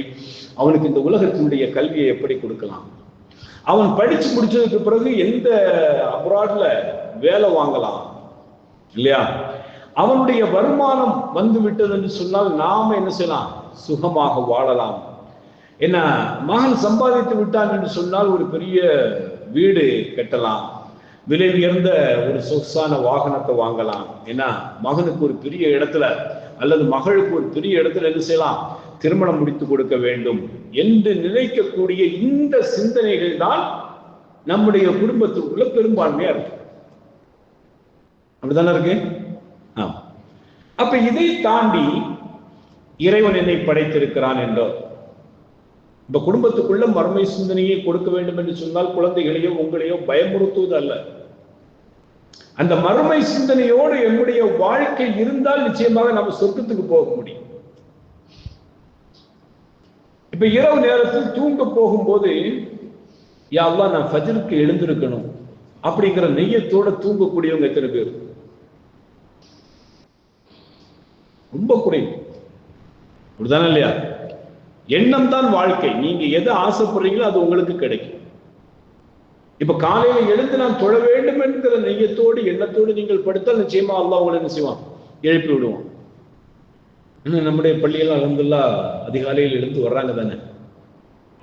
அவனுக்கு இந்த உலகத்தினுடைய கல்வியை எப்படி கொடுக்கலாம், அவன் படிச்சு முடிச்சதுக்கு பிறகு எந்த அப்ராட்ல வேலை வாங்கலாம் இல்லையா, அவனுடைய வருமானம் வந்து விட்டது என்று சொன்னால் நாம என்ன செய்யலாம், சுகமாக வாழலாம். என்ன, மகன் சம்பாதித்து விட்டான் என்று சொன்னால் ஒரு பெரிய வீடு கட்டலாம், விலை உயர்ந்த ஒரு சொகுசான வாகனத்தை வாங்கலாம். ஏன்னா மகனுக்கு ஒரு பெரிய இடத்துல அல்லது மகளுக்கு ஒரு பெரிய இடத்துல என்ன செய்யலாம், திருமணம் முடித்து கொடுக்க வேண்டும் என்று நினைக்கக்கூடிய இந்த சிந்தனைகள் தான் நம்முடைய குடும்பத்துக்குள்ள பெரும்பான்மையா இருக்கு. அப்படித்தானே இருக்கு? அப்ப இதை தாண்டி இறைவன் என்னை படைத்திருக்கிறான் என்றோ, இப்ப குடும்பத்துக்குள்ள மறுமை சிந்தனையை கொடுக்க வேண்டும் என்று சொன்னால் குழந்தைகளையோ உங்களையோ பயமுறுத்துவது அல்ல. அந்த மறுமை சிந்தனையோடு என்னுடைய வாழ்க்கை இருந்தால் நிச்சயமாக நம்ம சொர்க்கத்துக்கு போக முடியும். இப்ப இரவு நேரத்தில் தூங்க போகும்போது, யா அல்லாஹ் நான் ஃபஜ்ருக்கு எழுந்திருக்கணும் அப்படிங்கிற நெய்யத்தோட தூங்கக்கூடியவங்க எத்தனை பேர்? ரொம்ப குறைவு. அப்படிதானே இல்லையா? எண்ணம் தான் வாழ்க்கை. நீங்க எதை ஆசைப்படுறீங்களோ அது உங்களுக்கு கிடைக்கும். இப்ப காலையில எழுந்து நான் தொழ வேண்டும் என்கிற நெய்யத்தோடு எண்ணத்தோடு நீங்கள் படுத்தால் நிச்சயமா அல்லாஹ் உங்களை என்ன செய்வான், எழுப்பி விடுவான். நம்முடைய பள்ளியெல்லாம் அல்ஹம்துலில்லாஹ் அதிகாலையில் எழுந்து வர்றாங்க தானே.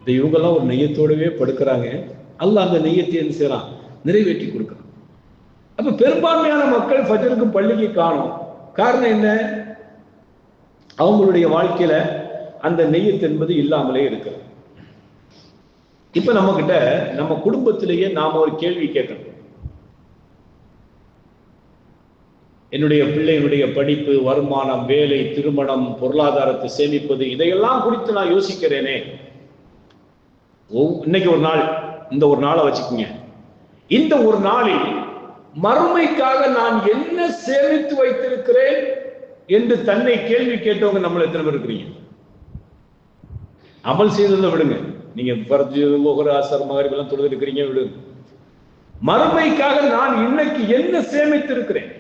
இந்த இவங்கெல்லாம் ஒரு நெய்யத்தோடவே படுக்கிறாங்க. அல்லாஹ் அந்த நெய்யத்தை என்ன செய்யறான், நிறைவேற்றி கொடுக்கிறான். அப்ப பெரும்பான்மையான மக்கள் ஃபஜ்ருக்கு பள்ளிக்கு காணும். காரணம் என்ன? அவங்களுடைய வாழ்க்கையில அந்த நெய்யத் என்பது இல்லாமலே இருக்கிறது. இப்ப நம்ம கிட்ட நம்ம குடும்பத்திலேயே நாம ஒரு கேள்வி கேட்கணும். என்னுடைய பிள்ளைகளுடைய படிப்பு, வருமானம், வேலை, திருமணம், பொருளாதாரத்தை சேமிப்பது, இதையெல்லாம் குறித்து நான் யோசிக்கிறேனே. இன்னைக்கு ஒரு நாள், இந்த ஒரு நாளை வச்சுக்கோங்க. இந்த ஒரு நாளில் மறுமைக்காக நான் என்ன சேமித்து வைத்திருக்கிறேன் என்று தன்னை கேள்வி கேட்டவங்க நம்மள எத்தனை பேர் இருக்கிறீங்க? அமல் செய்ததை விடுங்க. நீங்க பரஜு லோகர் ஆசர் மகரிப் எல்லாம் தொழுது இருக்கிறீங்க, விடுங்க. மறுமைக்காக நான் இன்னைக்கு என்ன சேமித்து இருக்கிறேன்?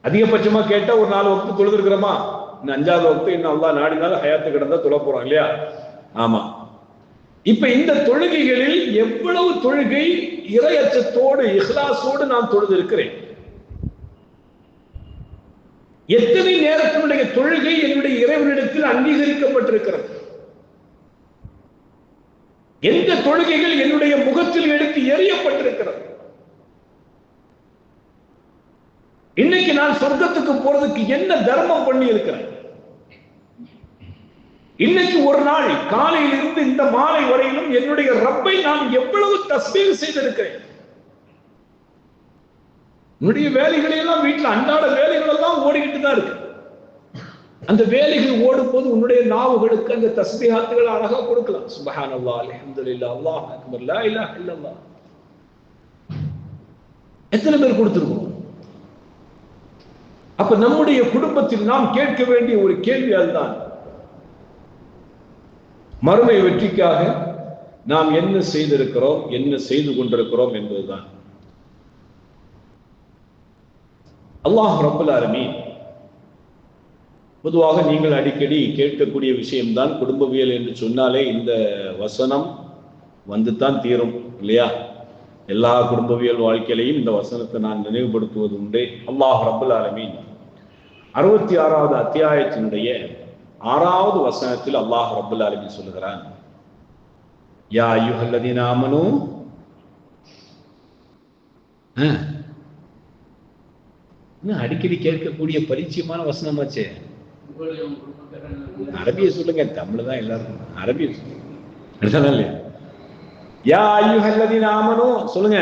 அதிகபட்சமா கேட்டா ஒரு 4 வக்து தொழுது இருக்கிறோமா? இன்னும் 5வது வக்து இன்னும் அல்லாஹ் நாடினாலும் ஹயாத்து கிடந்தா தொழ போறோம் இல்லையா? ஆமா. இப்ப இந்த தொழுகைகளில் எவ்வளவு தொழுகை இறை அச்சத்தோடு இஹ்லாஸோடு நான் தொழுது இருக்கிறேன்? எத்தனை நேரத்தினுடைய தொழுகை என்னுடைய இறைவனிடத்தில் அங்கீகரிக்கப்பட்டிருக்கிறது? எந்த தொழுகைகள் என்னுடைய முகத்தில் எடுத்து எறியப்பட்டிருக்கிறது? இன்னைக்கு நான் சொர்க்கத்துக்கு போறதுக்கு என்ன தர்மம் பண்ணி இருக்கிறேன்? இன்னைக்கு ஒரு நாள் காலையில் இருந்து இந்த மாலை வரையிலும் என்னுடைய ரப்பை நான் எவ்வளவு தஸ்பீஹ் செய்திருக்கிறேன்? என்னுடைய வேலைகளை எல்லாம் வீட்டில் அன்றாட வேலைகள் எல்லாம் ஓடிக்கிட்டு தான் இருக்கு. அந்த வேலைகள் ஓடும் போது உன்னுடைய நாவுகளுக்கு அந்த தஸ்பீஹாத்துகளை அழகா கொடுக்கலாம். சுப்ஹானல்லாஹ், அல்ஹம்துலில்லாஹ், அல்லாஹ் அக்பர், லா இலாஹ இல்லல்லாஹ். எத்தனை பேர் கொடுத்திருக்கோம்? அப்ப நம்முடைய குடும்பத்தில் நாம் கேட்க வேண்டிய ஒரு கேள்வி அதுதான். மறுமை வெற்றிக்காக நாம் என்ன செய்திருக்கிறோம், என்ன செய்து கொண்டிருக்கிறோம் என்பதுதான். அல்லாஹ் ரப்பல் ஆலமீன் பொதுவாக நீங்கள் அடிக்கடி கேட்கக்கூடிய விஷயம்தான் குடும்பவியல் என்று சொன்னாலே இந்த வசனம் வந்துத்தான் தீரும் இல்லையா? எல்லா குடும்பவியல் வாழ்க்கையிலையும் இந்த வசனத்தை நான் நினைவுபடுத்துவது உண்டு. அல்லாஹ் ரப்பல் ஆலமீன் 66வது அத்தியாயத்தினுடைய 6வது வசனத்தில் அல்லாஹ் ரப்பல் ஆலமீன் சொல்லுகிறான், யா அய்யுஹல்லதீன ஆமனூ. அடிக்கடி கேட்கக்கூடிய பரிச்சயமான வசனமாச்சே. அரபியை சொல்லுங்க, தமிழ் தான் எல்லாரும். அரபியை சொல்லுங்க இல்லையா? யா அய்யுஹல்லதீன ஆமனூ சொல்லுங்க.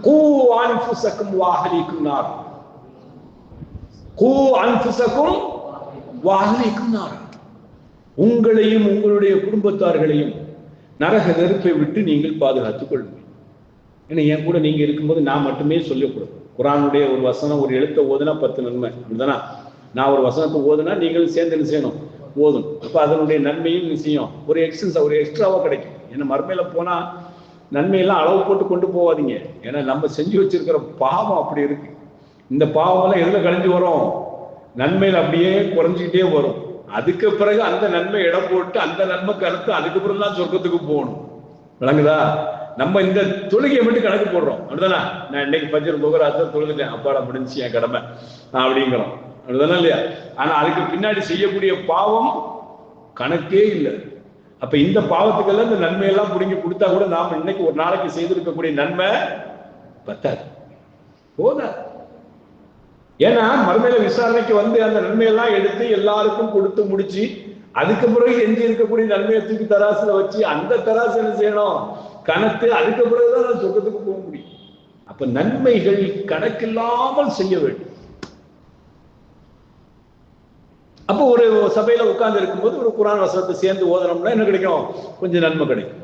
கூ அன்ஃபுஸக்கும் வ அஹ்லீக்கும் நார். கூ அன்ஃபுஸக்கும் வ அஹ்லீக்கும் நார். உங்களையும் உங்களுடைய குடும்பத்தார்களையும் நரக நெருப்பை விட்டு நீங்கள் பாதுகாத்துக் கொள்ளுங்கள். ஏன்னா என் கூட நீங்க இருக்கும்போது நான் மட்டுமே சொல்லக்கூடாது. குர்ஆனுடைய ஒரு வசனம் ஒரு எழுத்த ஓதுனா 10 நன்மை அப்படிதானா? நான் ஒரு வசனத்தை ஓதுனா நீங்களும் சேர்ந்து என்ன செய்யணும்? ஓதும். அப்ப அதனுடைய நன்மையும் நிச்சயம் ஒரு எக்ஸ்ட்ராவா கிடைக்கும். ஏன்னா மறுமையில போனா நன்மையெல்லாம் அளவு போட்டு கொண்டு போவாதீங்க. ஏன்னா நம்ம செஞ்சு வச்சிருக்கிற பாவம் அப்படி இருக்கு. இந்த பாவம் எல்லாம் எதுல கழிஞ்சு வரும்? நன்மையில அப்படியே குறைஞ்சிக்கிட்டே வரும். அதுக்கு பிறகு அந்த நன்மை இடம் போட்டு அந்த நன்மைக்கு அடுத்து அதுக்கு பிறகு தான் சொர்க்கத்துக்கு போகணும். விளங்குதா? நம்ம இந்த தொழுகையை மட்டும் கணக்கு போடுறோம் அப்படிதானா? நான் இன்னைக்கு பஜ்ர் புகர் அசர் தொழுதுட்டேன், அப்பாடா முடிஞ்சு என் கடமை அப்படிங்கிறோம் அப்படிதானே இல்லையா? ஆனா அதுக்கு பின்னாடி செய்யக்கூடிய பாவம் கணக்கே இல்லை. அப்ப இந்த பாவத்துக்கெல்லாம் இந்த நன்மையெல்லாம் பிடிங்கி கொடுத்தா கூட நாம இன்னைக்கு ஒரு நாளைக்கு செய்திருக்கக்கூடிய நன்மை பத்தாது, போதாது. ஏன்னா மறுமையில விசாரணைக்கு வந்து அந்த நன்மையெல்லாம் எடுத்து எல்லாருக்கும் கொடுத்து முடிச்சு அதுக்கு பிறகு எஞ்சி இருக்கக்கூடிய நன்மையை தூக்கி தராசுல வச்சு அந்த தராசு என்ன செய்யணும்? கணக்கு. அதுக்கு பிறகுதான் நான் சொர்க்கத்துக்கு போக முடியும். அப்ப நன்மைகள் கணக்கில்லாமல் செய்ய வேண்டும். அப்போ ஒரு சபையில உட்கார்ந்து இருக்கும்போது ஒரு குர்ஆன் வசனத்தை சேர்ந்து ஓதனோம்னா என்ன கிடைக்கும்? கொஞ்சம் நன்மை கிடைக்கும்.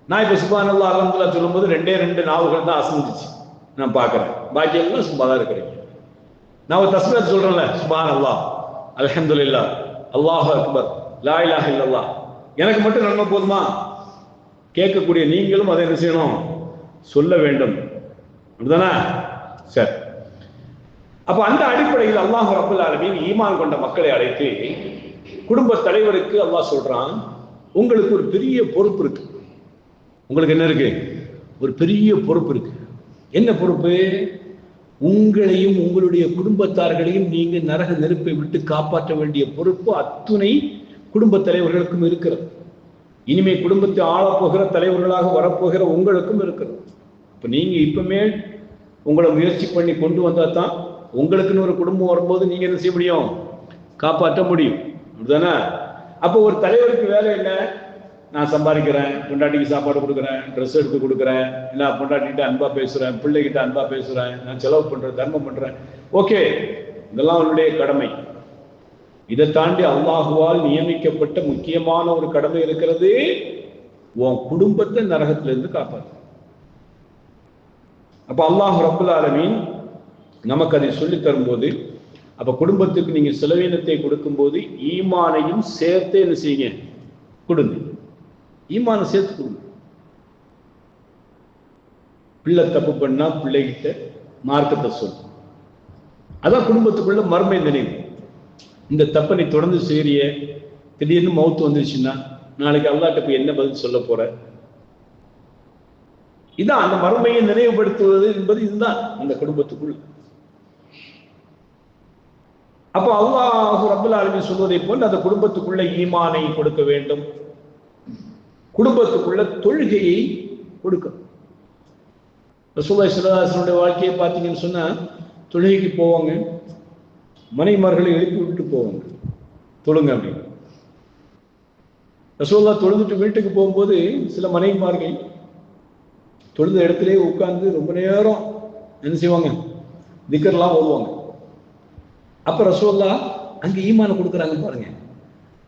நான் இப்ப சுப்ஹானல்லாஹ் அல்ஹம்துலில்லாஹ் சொல்லும் போது 2 நாவுகள் தான் அசைஞ்சிச்சு, நான் பாக்குறேன். பாக்கி எல்லாம் சும்மா தான் இருக்கிறீங்க. நான் ஒரு தஸ்பீஹ் சொல்றேன்ல, சுப்ஹானல்லாஹ் அல்ஹம்துலில்லாஹ் அல்லாஹு அக்பர் லா இலாஹ இல்லல்லாஹ், எனக்கு மட்டும் நன்மை போதுமா? கேட்கக்கூடிய நீங்களும் அதை என்ன செய்யணும்? சொல்ல வேண்டும். அப்படிதானே? சரி. அப்ப அந்த அடிப்படையில் அல்லாஹ் ரப்பல் ஆலமீன் ஈமான் கொண்ட மக்களை அழைத்து குடும்ப தலைவருக்கு அல்லாஹ் சொல்றான், உங்களுக்கு ஒரு பெரிய பொறுப்பு இருக்கு. உங்களுக்கு என்ன இருக்கு? ஒரு பெரிய பொறுப்பு இருக்கு. என்ன பொறுப்பு? உங்களையும் உங்களுடைய குடும்பத்தார்களையும் நீங்க நரக நெருப்பை விட்டு காப்பாற்ற வேண்டிய பொறுப்பு அத்துணை குடும்ப தலைவர்களுக்கும் இருக்கிறது. இனிமே குடும்பத்தை ஆளப்போகிற தலைவர்களாக வரப்போகிற உங்களுக்கும் இருக்கிறது. இப்ப நீங்க இப்பவுமே உங்களை முயற்சி பண்ணி கொண்டு வந்தா தான் உங்களுக்குன்னு ஒரு குடும்பம் வரும்போது நீங்க என்ன செய்ய முடியும்? காப்பாற்ற முடியும். அப்படிதானே? அப்போ ஒரு தலைவருக்கு வேலை என்ன? நான் சம்பாதிக்கிறேன், பொண்டாட்டிக்கு சாப்பாடு கொடுக்குறேன், ட்ரெஸ் எடுத்து கொடுக்குறேன், இல்லை பொண்டாட்டிகிட்ட அன்பா பேசுறேன், பிள்ளைகிட்ட அன்பா பேசுறேன், நான் செலவு பண்றேன், தர்மம் பண்றேன். ஓகே, இதெல்லாம் அவனுடைய கடமை. இதை தாண்டி அல்லாஹுவால் நியமிக்கப்பட்ட முக்கியமான ஒரு கடமை இருக்கிறது, உன் குடும்பத்தை நரகத்திலிருந்து காப்பாற்று. அப்ப அல்லாஹ் ரப்பல் ஆலமீன் நமக்கு அதை சொல்லி தரும்போது அப்ப குடும்பத்துக்கு நீங்க செலவீனத்தை கொடுக்கும்போது ஈமானையும் சேர்த்து என்ன செய்யுங்க, கொடுங்க. ஈமானை சேர்த்து கொடுங்க. பிள்ளை தப்பு பண்ணா பிள்ளைகிட்ட மார்க்கத்தை சொல்லும். அதான் குடும்பத்துக்குள்ள மர்மை நினைவு. இந்த தப்பை நீ தொடர்ந்து செய்றிய, திடீர்னு மௌத்து வந்துருச்சுன்னா நாளைக்கு அல்லாஹ்ட்ட போய் என்ன பதில் சொல்ல போற? இதான் அந்த மர்மையை நினைவுபடுத்துவது என்பது. இதுதான் அந்த குடும்பத்துக்குள். அப்போ அல்லாஹ் ரப்பல் ஆலமீன் சொல்வதை போல் அந்த குடும்பத்துக்குள்ள ஈமானை கொடுக்க வேண்டும், குடும்பத்துக்குள்ள தொழுகையை கொடுக்கணும். ரசூலுல்லாஹி ஸல்லல்லாஹு அலைஹி வஸல்லம் வாழ்க்கையை பார்த்தீங்கன்னு சொன்னா, தொழுகைக்கு போவாங்க, மனைவிமார்களை எழுப்பி விட்டு போவாங்க, தொழுங்க அப்படின்னு. ரசூலுல்லாஹ் தொழுதுட்டு வீட்டுக்கு போகும்போது சில மனைவிமார்கள் தொழுத இடத்திலே உட்கார்ந்து ரொம்ப நேரம் என்ன செய்வாங்க, திக்ர்லாம் ஓதுவாங்க. அப்ப ரசூலுல்லாஹ் அங்க ஈமானை கொடுக்குறாங்க பாருங்க.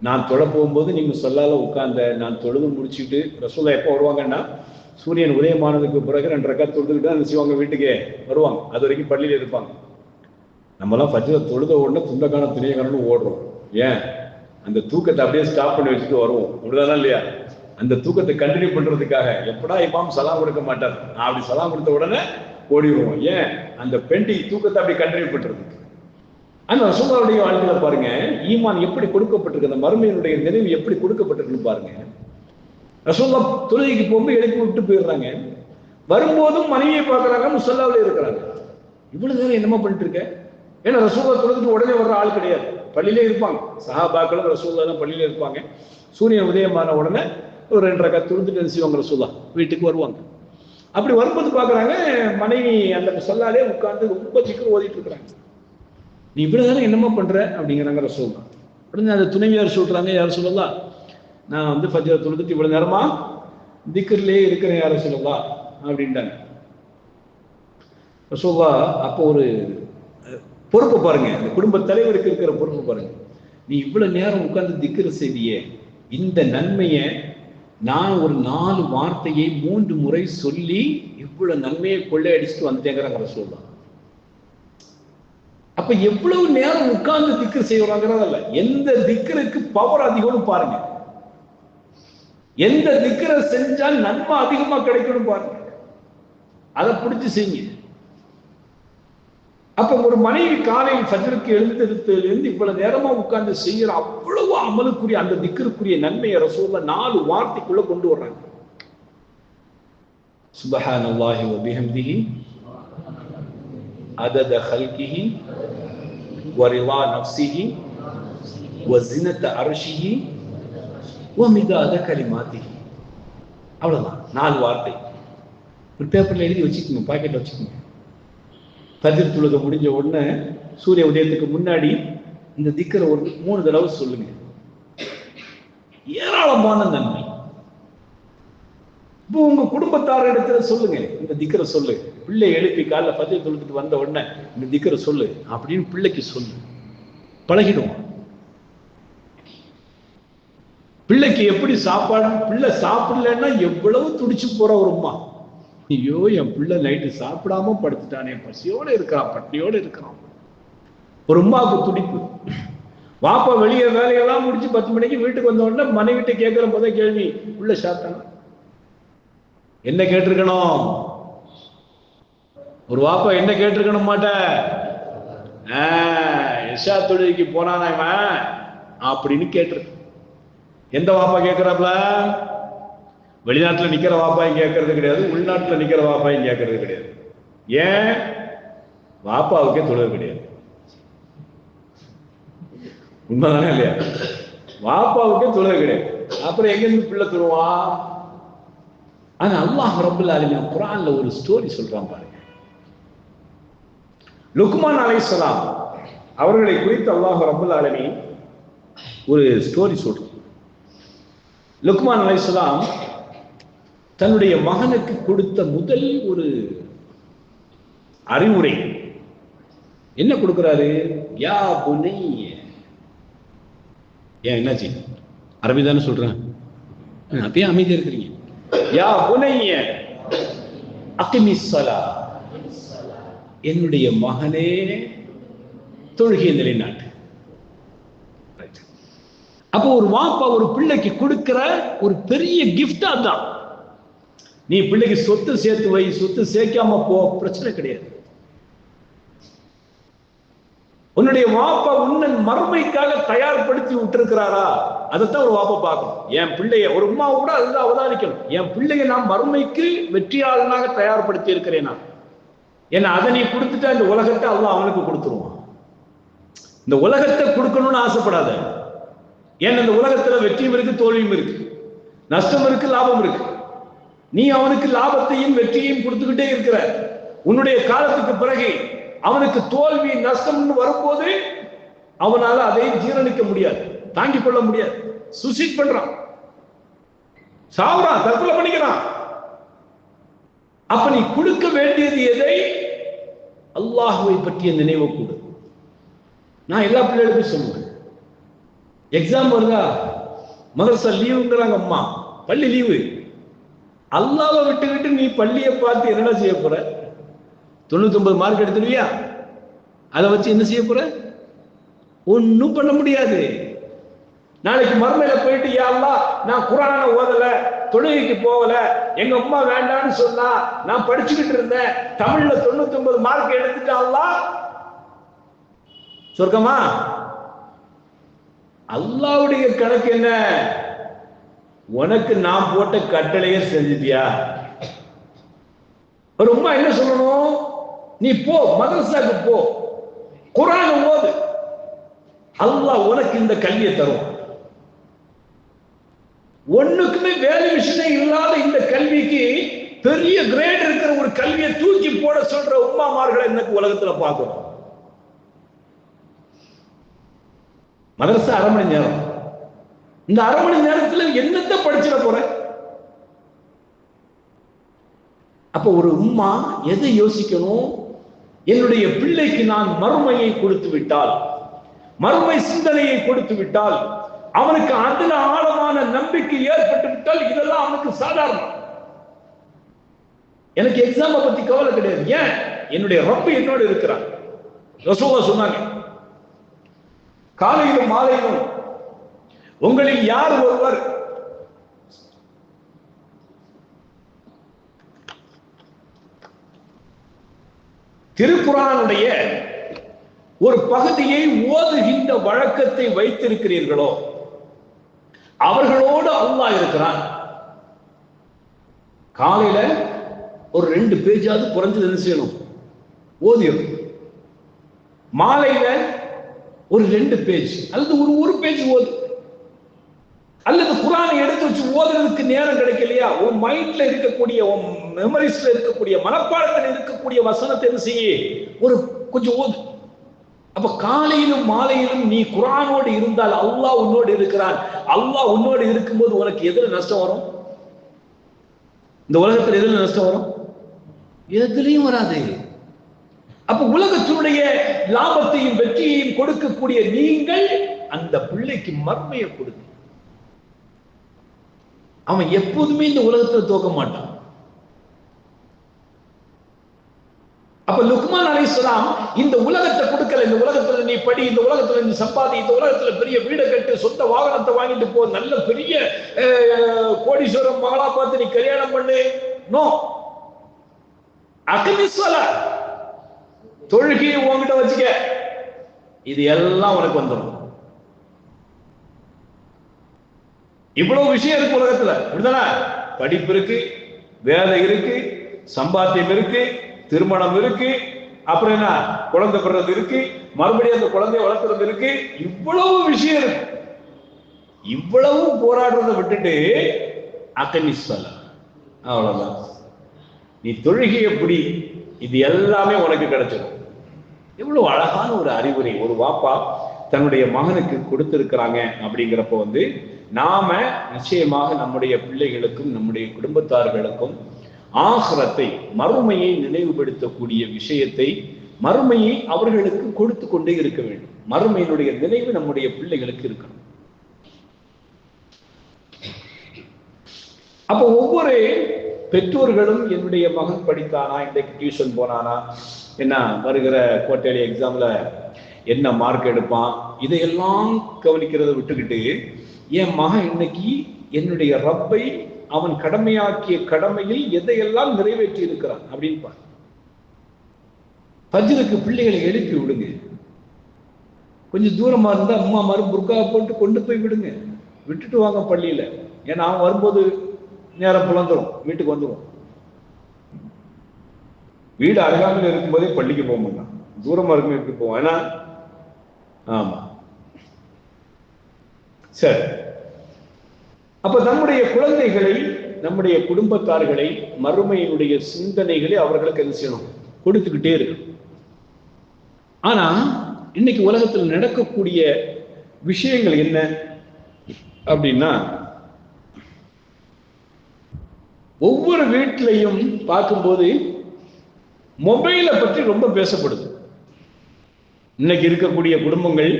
நான் தொழ போகும்போது நீங்க சொல்லால உட்கார்ந்த, நான் தொழுது முடிச்சுட்டு ரசூலுல்லாஹ் எப்போ வருவாங்கன்னா, சூரியன் உதயமானதுக்கு பிறகு 2 ரக்காத் தொழுதுகிட்டு தான் செய்வாங்க, வீட்டுக்கே வருவாங்க. அது வரைக்கும் பள்ளியில இருப்பாங்க. நம்மலாம் ஃபஜ்ர் தொழுத உடனே துண்டக்கான துணியக்கானு ஓடுறோம். ஏன்? அந்த தூக்கத்தை அப்படியே ஸ்டாப் பண்ணி வச்சுட்டு வருவோம். அப்படிதான் இல்லையா? அந்த தூக்கத்தை கண்டினியூ பண்றதுக்காக எப்படா இமாம் சலாம் கொடுக்க மாட்டார், நான் அப்படி சலாம் கொடுத்த உடனே ஓடிடுவோம். ஏன்? அந்த பெண்டிங் தூக்கத்தை அப்படி கண்டினியூ பண்றதுக்கு. ஆனா ரசூலுல்லாஹ்வுடைய வாழ்க்கையில பாருங்க, ஈமான் எப்படி கொடுக்கப்பட்டிருக்கு, அந்த மறுமையினுடைய நினைவு எப்படி கொடுக்கப்பட்டிருக்குன்னு பாருங்க. ரசூலுல்லாஹ் தொழுகைக்கு போகும்போது எழுப்பி விட்டு போயிடுறாங்க. வரும்போதும் மனைவியை பார்க்கறாங்க, முஸல்லாவுல இருக்கிறாங்க. இவ்வளவு நேரம் என்னமா பண்ணிட்டு இருக்க? ஏன்னா ரசூலுல்லாஹ் தொழுதுட்டு உடனே வர்ற ஆள் கிடையாது, பள்ளியிலே இருப்பாங்க. சஹாபாக்களும் ரசூலுல்லாஹ் தான் பள்ளியில இருப்பாங்க. சூரியன் உதயமான உடனே ஒரு 2 ரக்காத் தொழுதுட்டு என்ன செய்வாங்க, ரசூலுல்லாஹ் வீட்டுக்கு வருவாங்க. அப்படி வரும்போது பார்க்கறாங்க, மனைவி அந்த முஸல்லாலே உட்கார்ந்து ரொம்ப திக்ர் ஓதிட்டு இருக்கிறாங்க. நீ இவ்வளவு நேரம் என்னமா பண்ற அப்படிங்கிறாங்க ரசூலுல்லாஹ். உடனே அந்த துணைவியார் சொல்றாங்க, யார் சொல்லலாம், நான் வந்து ஃபஜ்ர் தொழுதுட்டு இவ்வளவு நேரமா திக்ர்லயே இருக்கிறேன் யார சொல்லலாம் அப்படின்ட்டாங்க. ரசூலுல்லாஹ் அப்போ ஒரு பொறுப்பு பாருங்க, அந்த குடும்ப தலைவருக்கு இருக்கிற பொறுப்பு பாருங்க. நீ இவ்வளவு நேரம் உட்கார்ந்து திக்ர் செய்தியே, இந்த நன்மையை நான் ஒரு 4 வார்த்தையை 3 முறை சொல்லி இவ்வளவு நன்மையை கொள்ளையடிச்சுட்டு வந்துட்டேங்கிறாங்க ரசூலுல்லாஹ். அப்ப எவ்வளவு நேரம் உட்கார்ந்து திக்ர் செய்யறாங்கிறதல்ல, எந்த திக்ருக்கு பவர் அதிகம்னு பாருங்க, எந்த திக்ரை செஞ்சால் நன்மை அதிகமா கிடைக்கணும் பாருங்க, அதை பிடிச்சு செய்யுங்க. அப்ப ஒரு மனைவி காலையில் ஃபஜ்ருக்கு எழுந்திருந்து இவ்வளவு நேரமா உட்கார்ந்து செய்யற அவ்வளவு அமலுக்குரிய அந்த திக்ருக்குரிய நன்மையை ரசூலுல்லாஹ் 4 வார்த்தைக்குள்ள கொண்டு வர்றாங்க. சுப்ஹானல்லாஹி வ பிஹம்திஹி அதத ஹல்கிஹி வ ரிலா நஃப்ஸிஹி வ ஸினத அர்ஷிஹி வ மிதாத கலிமாத்திஹி. அவ்வளவுதான் 4 வார்த்தை. ஒரு பேப்பர்ல எழுதி வச்சுக்கோங்க, பாக்கெட்ல வச்சுக்கோங்க. ஃபஜ்ர் தொழுகை முடிஞ்ச உடனே சூரிய உதயத்துக்கு முன்னாடி இந்த திக்ரை ஒரு 3 தடவை சொல்லுங்க. ஏராளமான நன்மை. இப்போ உங்க குடும்பத்தார் இடத்துல சொல்லுங்க, இந்த திக்ரை சொல்லு. பிள்ளை எழுப்பி காலைல ஃபஜ்ர் தொழுதுட்டு வந்த உடனே இந்த திக்ரை சொல்லு அப்படின்னு பிள்ளைக்கு சொல்லு, பழகிடும். பிள்ளைக்கு எப்படி சாப்பாடு, பிள்ளை சாப்பிடலன்னா எவ்வளவு துடிச்சு போற ஒரு அம்மா, ஐயோ என் பிள்ளை நைட்டு சாப்பிடாம படுத்துட்டானே, பசியோட இருக்கிறான், பட்டினியோட இருக்கிறான். ஒரு அம்மாவுக்கு துடிப்பு. வாப்பா வெளியே வேலையெல்லாம் முடிச்சு 10 மணிக்கு வீட்டுக்கு வந்த உடனே மனைவிட்ட கேட்கிற முதல் கேள்வி, பிள்ளை சாப்பிட்டானா? என்ன கேட்டிருக்கணும்? ஒரு வாப்பா என்ன கேட்டிருக்கணும் மாட்ட, இஷா தொழுகைக்கு போனானா இவன் அப்படின்னு கேட்டிருக்கு. எந்த வாப்பா கேட்கிறாப்ல? வெளிநாட்டுல நிக்கிற வாப்பாயும் கேட்கறது கிடையாது, உள்நாட்டுல நிக்கிற வாப்பாயும் கேட்கறது கிடையாது. ஏன்? வாப்பாவுக்கே தொழுகை கிடையாது. உண்மைதானே இல்லையா? வாப்பாவுக்கே தொழுகை கிடையாது, அப்புறம் எங்க இருந்து பிள்ளை தருவான்? ஆனா அல்லாஹ் ரப்பல் ஆலமீன் குர்ஆன்ல ஒரு ஸ்டோரி சொல்றான் பாருங்க. லுக்மான் அலைஹிஸ்ஸலாம் அவர்களை குறித்து அல்லாஹ் ரப்பல் ஆலமீன் ஒரு ஸ்டோரி சொல்றான். லுக்மான் அலைஹிஸ்ஸலாம் தன்னுடைய மகனுக்கு கொடுத்த முதல் ஒரு அறிவுரை என்ன கொடுக்கிறாரு? யா புனைய. ஏன் என்னாச்சு? அரபி தானே சொல்றேன், அப்பயே அமைதியா இருக்கிறீங்க. யா புனைய அகிமிஸ் ஸலா, என்னுடைய மகனே தொழுகையை நிலைநாட்டு. அப்போ ஒரு வாப்பா ஒரு பிள்ளைக்கு கொடுக்கிற ஒரு பெரிய கிஃப்ட் அதான். நீ பிள்ளைக்கு சொத்து சேர்த்து வை, சொத்து சேர்க்காம போ, பிரச்சனை கிடையாது. உன்னுடைய வாப்பா உன்னை மறுமைக்காக தயார்படுத்தி விட்டுருக்கிறாரா, அதைத்தான் ஒரு வாப்பா பார்க்கணும். என் பிள்ளைய, ஒரு அம்மா கூட அதுதான் அவதானிக்கணும். என் பிள்ளைய நான் மறுமைக்கு வெற்றியாளனாக தயார்படுத்தி இருக்கிறேனா, ஏன்னா அதை நீ கொடுத்துட்டா இந்த உலகத்தை அல்லாஹ் அவனுக்கு கொடுத்துருவான். இந்த உலகத்தை கொடுக்கணும்னு ஆசைப்படாத. ஏன்னா இந்த உலகத்துல வெற்றியும் இருக்கு, தோல்வியும் இருக்கு, நஷ்டம் இருக்கு, லாபம் இருக்கு. நீ அவனுக்கு லாபத்தையும் வெற்றியையும் கொடுத்துக்கிட்டே இருக்கிற. உன்னுடைய காலத்துக்கு பிறகு அவனுக்கு தோல்வி நஷ்டம்னு வரும்போது அவனால அதை ஜீரணிக்க முடியாது, தாங்கிக் கொள்ள முடியாது. சூசைட் பண்றான், சாவுறான், தற்கொலை பண்ணிக்கிறான். அப்ப நீ கொடுக்க வேண்டியது எதை? அல்லாஹ்வை பற்றிய நினைவு கொடு. நான் எல்லா பிள்ளைகளுக்கும் சொல்லுவேன், எக்ஸாம் வருதா, மதரசா லீவுங்கிறாங்க, அம்மா பள்ளி லீவு, அல்லாஹ்வை விட்டுக்கிட்டு நீ பள்ளியை பார்த்து என்னடா செய்ய போற? 99 மார்க் எடுத்துருவியா? அதை வச்சு என்ன செய்ய போற? ஒன்னும் பண்ண முடியாது. நாளைக்கு மறுமையில போயிட்டு, யா அல்லாஹ் நான் குர்ஆனை ஓதல, தொழுகைக்கு போகல, எங்க அம்மா வேண்டான்னு சொன்னா, நான் படிச்சுக்கிட்டு இருந்தேன், தமிழ்ல 99 மார்க் எடுத்துட்டா, அல்லாஹ் சொர்க்கமா? அல்லாஹ்வுடைய கணக்கு என்ன? உனக்கு நான் போட்ட கட்டளையே செஞ்சுட்டியா? ஒரு அம்மா என்ன சொல்லணும்? நீ போ, மதரசாக்கு போ, குர்ஆனை ஓது, அல்லாஹ் உனக்கு இந்த கல்வியை தரும். ஒண்ணுக்குமே வேல்யூஷனே இல்லாத இந்த கல்விக்கு பெரிய கிரேட் இருக்கிற ஒரு கல்வியை தூக்கி போட சொல்ற உம்மாமார்களை எனக்கு உலகத்துல பார்க்கணும். மதரசா 1/2 மணி நேரம், இந்த 1/2 மணி நேரத்துல என்னத்தை படிச்சிட போற? அப்ப ஒரு உம்மா எதை யோசிக்கணும்? என்னுடைய பிள்ளைக்கு நான் மறுமையை கொடுத்து விட்டால், மறுமை சிந்தனையை கொடுத்து விட்டால், அவனுக்கு அதுல ஆழமான நம்பிக்கை ஏற்பட்டு விட்டால், இதெல்லாம் அவனுக்கு சாதாரணம். எனக்கு எக்ஸாம் பத்தி கவலை கிடையாது. ஏன்? என்னுடைய ரப்பு என்னோடு இருக்கிறான். ரசூலுல்லாஹ் சொன்னாங்க, காலையிலும் மாலையிலும் உங்களில் யார் ஒருவர் திருக்குர்ஆனுடைய ஒரு பகுதியை ஓதுகின்ற வழக்கத்தை வைத்திருக்கிறீர்களோ அவர்களோடு அல்லாஹ் இருக்கிறான். காலையில ஒரு 2 பேஜாவது குறைஞ்சது என்ன செய்யணும்? ஓதிடும். மாலையில ஒரு 2 பேஜ் அல்லது ஒரு பேஜ் ஓது. அல்லது குர்ஆனை எடுத்து வச்சு ஓதுறதுக்கு நேரம் கிடைக்கலையா, உன் மைண்ட்ல இருக்கக்கூடிய, உன் மெமரிஸ்ல இருக்கக்கூடிய, மனப்பாடத்தில் இருக்கக்கூடிய வசனத்தை என்ன செய்ய, ஒரு கொஞ்சம் ஓது. அப்ப காலையிலும் மாலையிலும் நீ குர்ஆனோடு இருந்தால் அல்லாஹ் உன்னோடு இருக்கிறான். அல்லாஹ் உன்னோடு இருக்கும்போது உனக்கு எதுல நஷ்டம் வரும்? இந்த உலகத்தில் எதுல நஷ்டம் வரும்? எதுலையும் வராது. அப்ப உலகத்தினுடைய லாபத்தையும் வெற்றியையும் கொடுக்கக்கூடிய நீங்கள் அந்த பிள்ளைக்கு மர்மையை கொடுங்க. அவன் எப்போதுமே இந்த உலகத்துல தோக்க மாட்டான். அப்ப லுக்மான் அலைஹிஸ்ஸலாம் இந்த உலகத்தை கொடுக்கல. இந்த உலகத்துல நீ படி, இந்த உலகத்துல நீ சம்பாதி, இந்த உலகத்துல பெரிய வீடை கட்டு, சொந்த வாகனத்தை வாங்கிட்டு போ, நல்ல பெரிய கோடீஸ்வரம் மகளா பார்த்து நீ கல்யாணம் பண்ணு. நோ, அகமிஸ்வல தொழுகையை உன்கிட்ட வச்சுக்க, இது எல்லாம் உனக்கு வந்துடும். இவ்வளவு விஷயம் இருக்கு உலகத்துல, இப்படிதானே? படிப்பு இருக்கு, வேலை இருக்கு, சம்பாத்தியம் இருக்கு, திருமணம் இருக்கு, அப்புறம் என்ன, குழந்தை பிறகு இருக்கு, மறுபடியும் அந்த குழந்தைய வளர்த்துறது இருக்கு, இவ்வளவு விஷயம் இருக்கு. இவ்வளவு போராடுறதை விட்டுட்டு அகமிஸ்வல, அவ்வளவுதான். நீ தொழுகை எப்படி, இது எல்லாமே உனக்கு கிடைச்சிடும். எவ்வளவு அழகான ஒரு அறிவுரை ஒரு வாப்பா தன்னுடைய மகனுக்கு கொடுத்திருக்கிறாங்க. அப்படிங்கிறப்ப நாம நிச்சயமாக நம்முடைய பிள்ளைகளுக்கும் நம்முடைய குடும்பத்தார்களுக்கும் ஆகிரத்தை, மறுமையை நினைவுபடுத்தக்கூடிய விஷயத்தை, மறுமையை அவர்களுக்கு கொடுத்து கொண்டே இருக்க வேண்டும். மறுமையினுடைய நினைவு நம்முடைய பிள்ளைகளுக்கு இருக்கணும். அப்ப ஒவ்வொரு பெற்றோர்களும் என்னுடைய மகன் படித்தானா, இன்றைக்கு டியூஷன் போனானா, என்ன வருகிற குவார்டர்லி எக்ஸாம்ல என்ன மார்க் எடுப்பான், இதையெல்லாம் கவனிக்கிறத விட்டுக்கிட்டு என் மகன் இன்னைக்கு என்னுடைய ரப்பை அவன் கடமையாக்கிய கடமையில் எதையெல்லாம் நிறைவேற்றி இருக்கிறான் அப்படின்னு பாரு. ஃபஜ்ருக்கு பிள்ளைகளை எழுப்பி விடுங்க. கொஞ்சம் தூரமா இருந்தா அம்மா மாரு புர்கா போட்டு கொண்டு போய் விடுங்க, விட்டுட்டு வாங்க பள்ளியில. ஏன்னா அவன் வரும்போது நேரம் புலந்துடும், வீட்டுக்கு வந்துடும். வீடு அருகாமையில் இருக்கும்போதே பள்ளிக்கு போக மாட்டான், தூரமா இருக்கும் எப்படி போவான்? ஏன்னா ஆமா சரி. அப்ப நம்முடைய குழந்தைகளை, நம்முடைய குடும்பத்தார்களை மறுமையினுடைய சிந்தனைகளை அவர்களுக்கு என்ன செய்யணும்? கொடுத்துக்கிட்டே இருக்கு. ஆனா இன்னைக்கு உலகத்தில் நடக்கக்கூடிய விஷயங்கள் என்ன அப்படின்னா, ஒவ்வொரு வீட்டிலையும் பார்க்கும்போது மொபைலை பற்றி ரொம்ப பேசப்படுது. இன்னைக்கு இருக்கக்கூடிய குடும்பங்கள்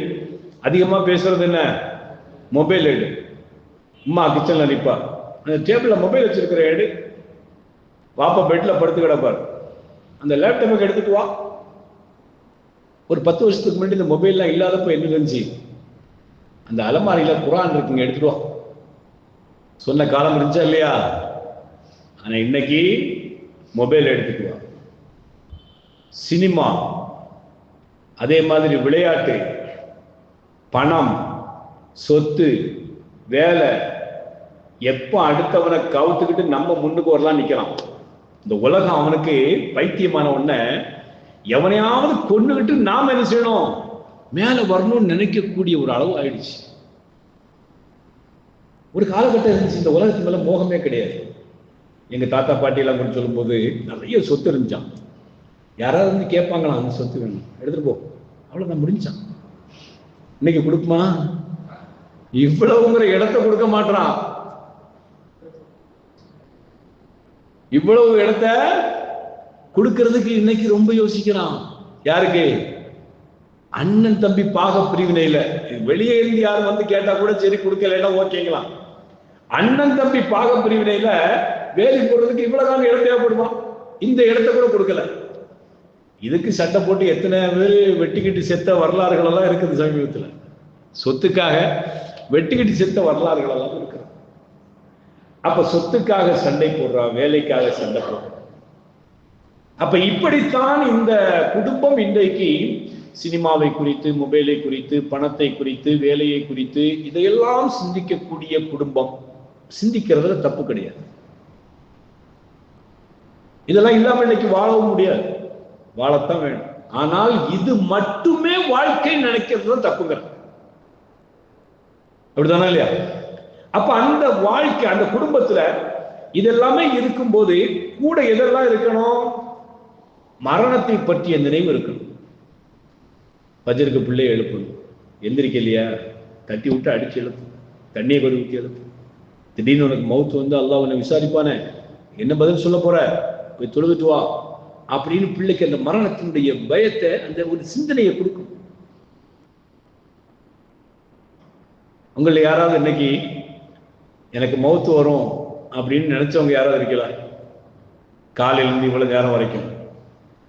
அதிகமா பேசுறது என்ன? மொபைல் எடு. அம்மா கிச்சன்ல நிற்பா, அந்த டேபிள்ல மொபைல் வச்சிருக்கிற எடு. வாப்பா பெட்ல படுத்து கிடப்பார், அந்த லேப்டாப்பை எடுத்துட்டு வா. ஒரு 10 வருஷத்துக்கு முன்னாடி இந்த மொபைல்லாம் இல்லாதப்போ என்ன இருந்துச்சு? அந்த அலமாரியில குரான் இருக்குங்க, எடுத்துட்டு வா சொன்ன காலம் இருந்துச்சா இல்லையா? ஆனா இன்னைக்கு மொபைல் எடுத்துட்டு வா. சினிமா, அதே மாதிரி விளையாட்டு, பணம், சொத்து, வேலை, எப்ப அடுத்தவனை கவுத்துக்கிட்டு நம்ம முன்னுக்கு வரலாம் நிக்கிறான். இந்த உலகம் அவனுக்கு பைத்தியமான உடனே எவனையாவது கொண்டுகிட்டு நாம என்ன செய்யணும்? மேல வரணும்னு நினைக்கக்கூடிய ஒரு அளவு ஆயிடுச்சு. ஒரு காலகட்டம் இருந்துச்சு, இந்த உலகத்து மேல மோகமே கிடையாது. எங்க தாத்தா பாட்டி எல்லாம் கொஞ்சம் சொல்லும் போது நிறைய சொத்து இருந்துச்சான். யாராவது வந்து கேட்பாங்களாம், அந்த சொத்து வேணும் எடுத்துட்டு போ, அவ்வளவுதான், முடிஞ்சான். இன்னைக்கு கொடுக்குமா? இவ்வளவுங்கிற இடத்தை கொடுக்க மாட்டான். இவ்வளவு இடத்த கொடுக்கிறதுக்கு இன்னைக்கு ரொம்ப யோசிக்கிறான். யாருக்கு? அண்ணன் தம்பி பாக பிரிவினையில. வெளியே இருந்து யாரும் வந்து கேட்டா கூட சரி கொடுக்கலன்னா ஓகேங்களாம். அண்ணன் தம்பி பாக பிரிவினையில வேலை போடுறதுக்கு இவ்வளவுதான் இடம் தேவைப்படுமா? இந்த இடத்த கூட கொடுக்கல. இதுக்கு சட்டை போட்டு எத்தனை பேர் வெட்டிக்கிட்டு செத்த வரலாறுகள் எல்லாம் இருக்குது சமீபத்தில். சொத்துக்காக வெட்டிக்கிட்டு செத்த வரலாறுகள் எல்லாம் இருக்குது. அப்ப சொத்துக்காக சண்டை போடுறான், வேலைக்காக சண்டை போடுறான். அப்ப இப்படித்தான் இந்த குடும்பம் இன்றைக்கு சினிமாவை குறித்து, மொபைலை குறித்து, பணத்தை குறித்து, வேலையை குறித்து இதையெல்லாம் சிந்திக்கக்கூடிய குடும்பம். சிந்திக்கிறதுல தப்பு கிடையாது. இதெல்லாம் இல்லாம இன்னைக்கு வாழவும் முடியாது, வாழத்தான் வேணும். ஆனால் இது மட்டுமே வாழ்க்கை நினைக்கிறது தான் தப்புங்க. அப்படித்தானே இல்லையா? அப்ப அந்த வாழ்க்கை, அந்த குடும்பத்துல இதெல்லாமே இருக்கும்போது கூட எதெல்லாம் இருக்கணும்? மரணத்தை பற்றிய நினைவு இருக்கணும். ஃபஜ்ருக்கு பிள்ளையை எழுப்பணும், எந்திரிக்க இல்லையா தட்டி விட்டு அடிச்சு எழுப்பு, தண்ணியை கொண்டு ஊற்றி எழுப்பு. திடீர்னு உனக்கு மவுத்து வந்து அல்லாஹ் உன்னை விசாரிப்பானே, என்ன பதில் சொல்ல போற, போய் தொழுதுட்டு வா அப்படின்னு பிள்ளைக்கு அந்த மரணத்தினுடைய பயத்தை, அந்த ஒரு சிந்தனையை கொடுக்கும். உங்களை யாராவது இன்னைக்கு எனக்கு மவுத்து வரும் அப்படின்னு நினைச்சவங்க யாராவது இருக்கலாம்? காலையிலிருந்து இவ்வளவு நேரம் வரைக்கும்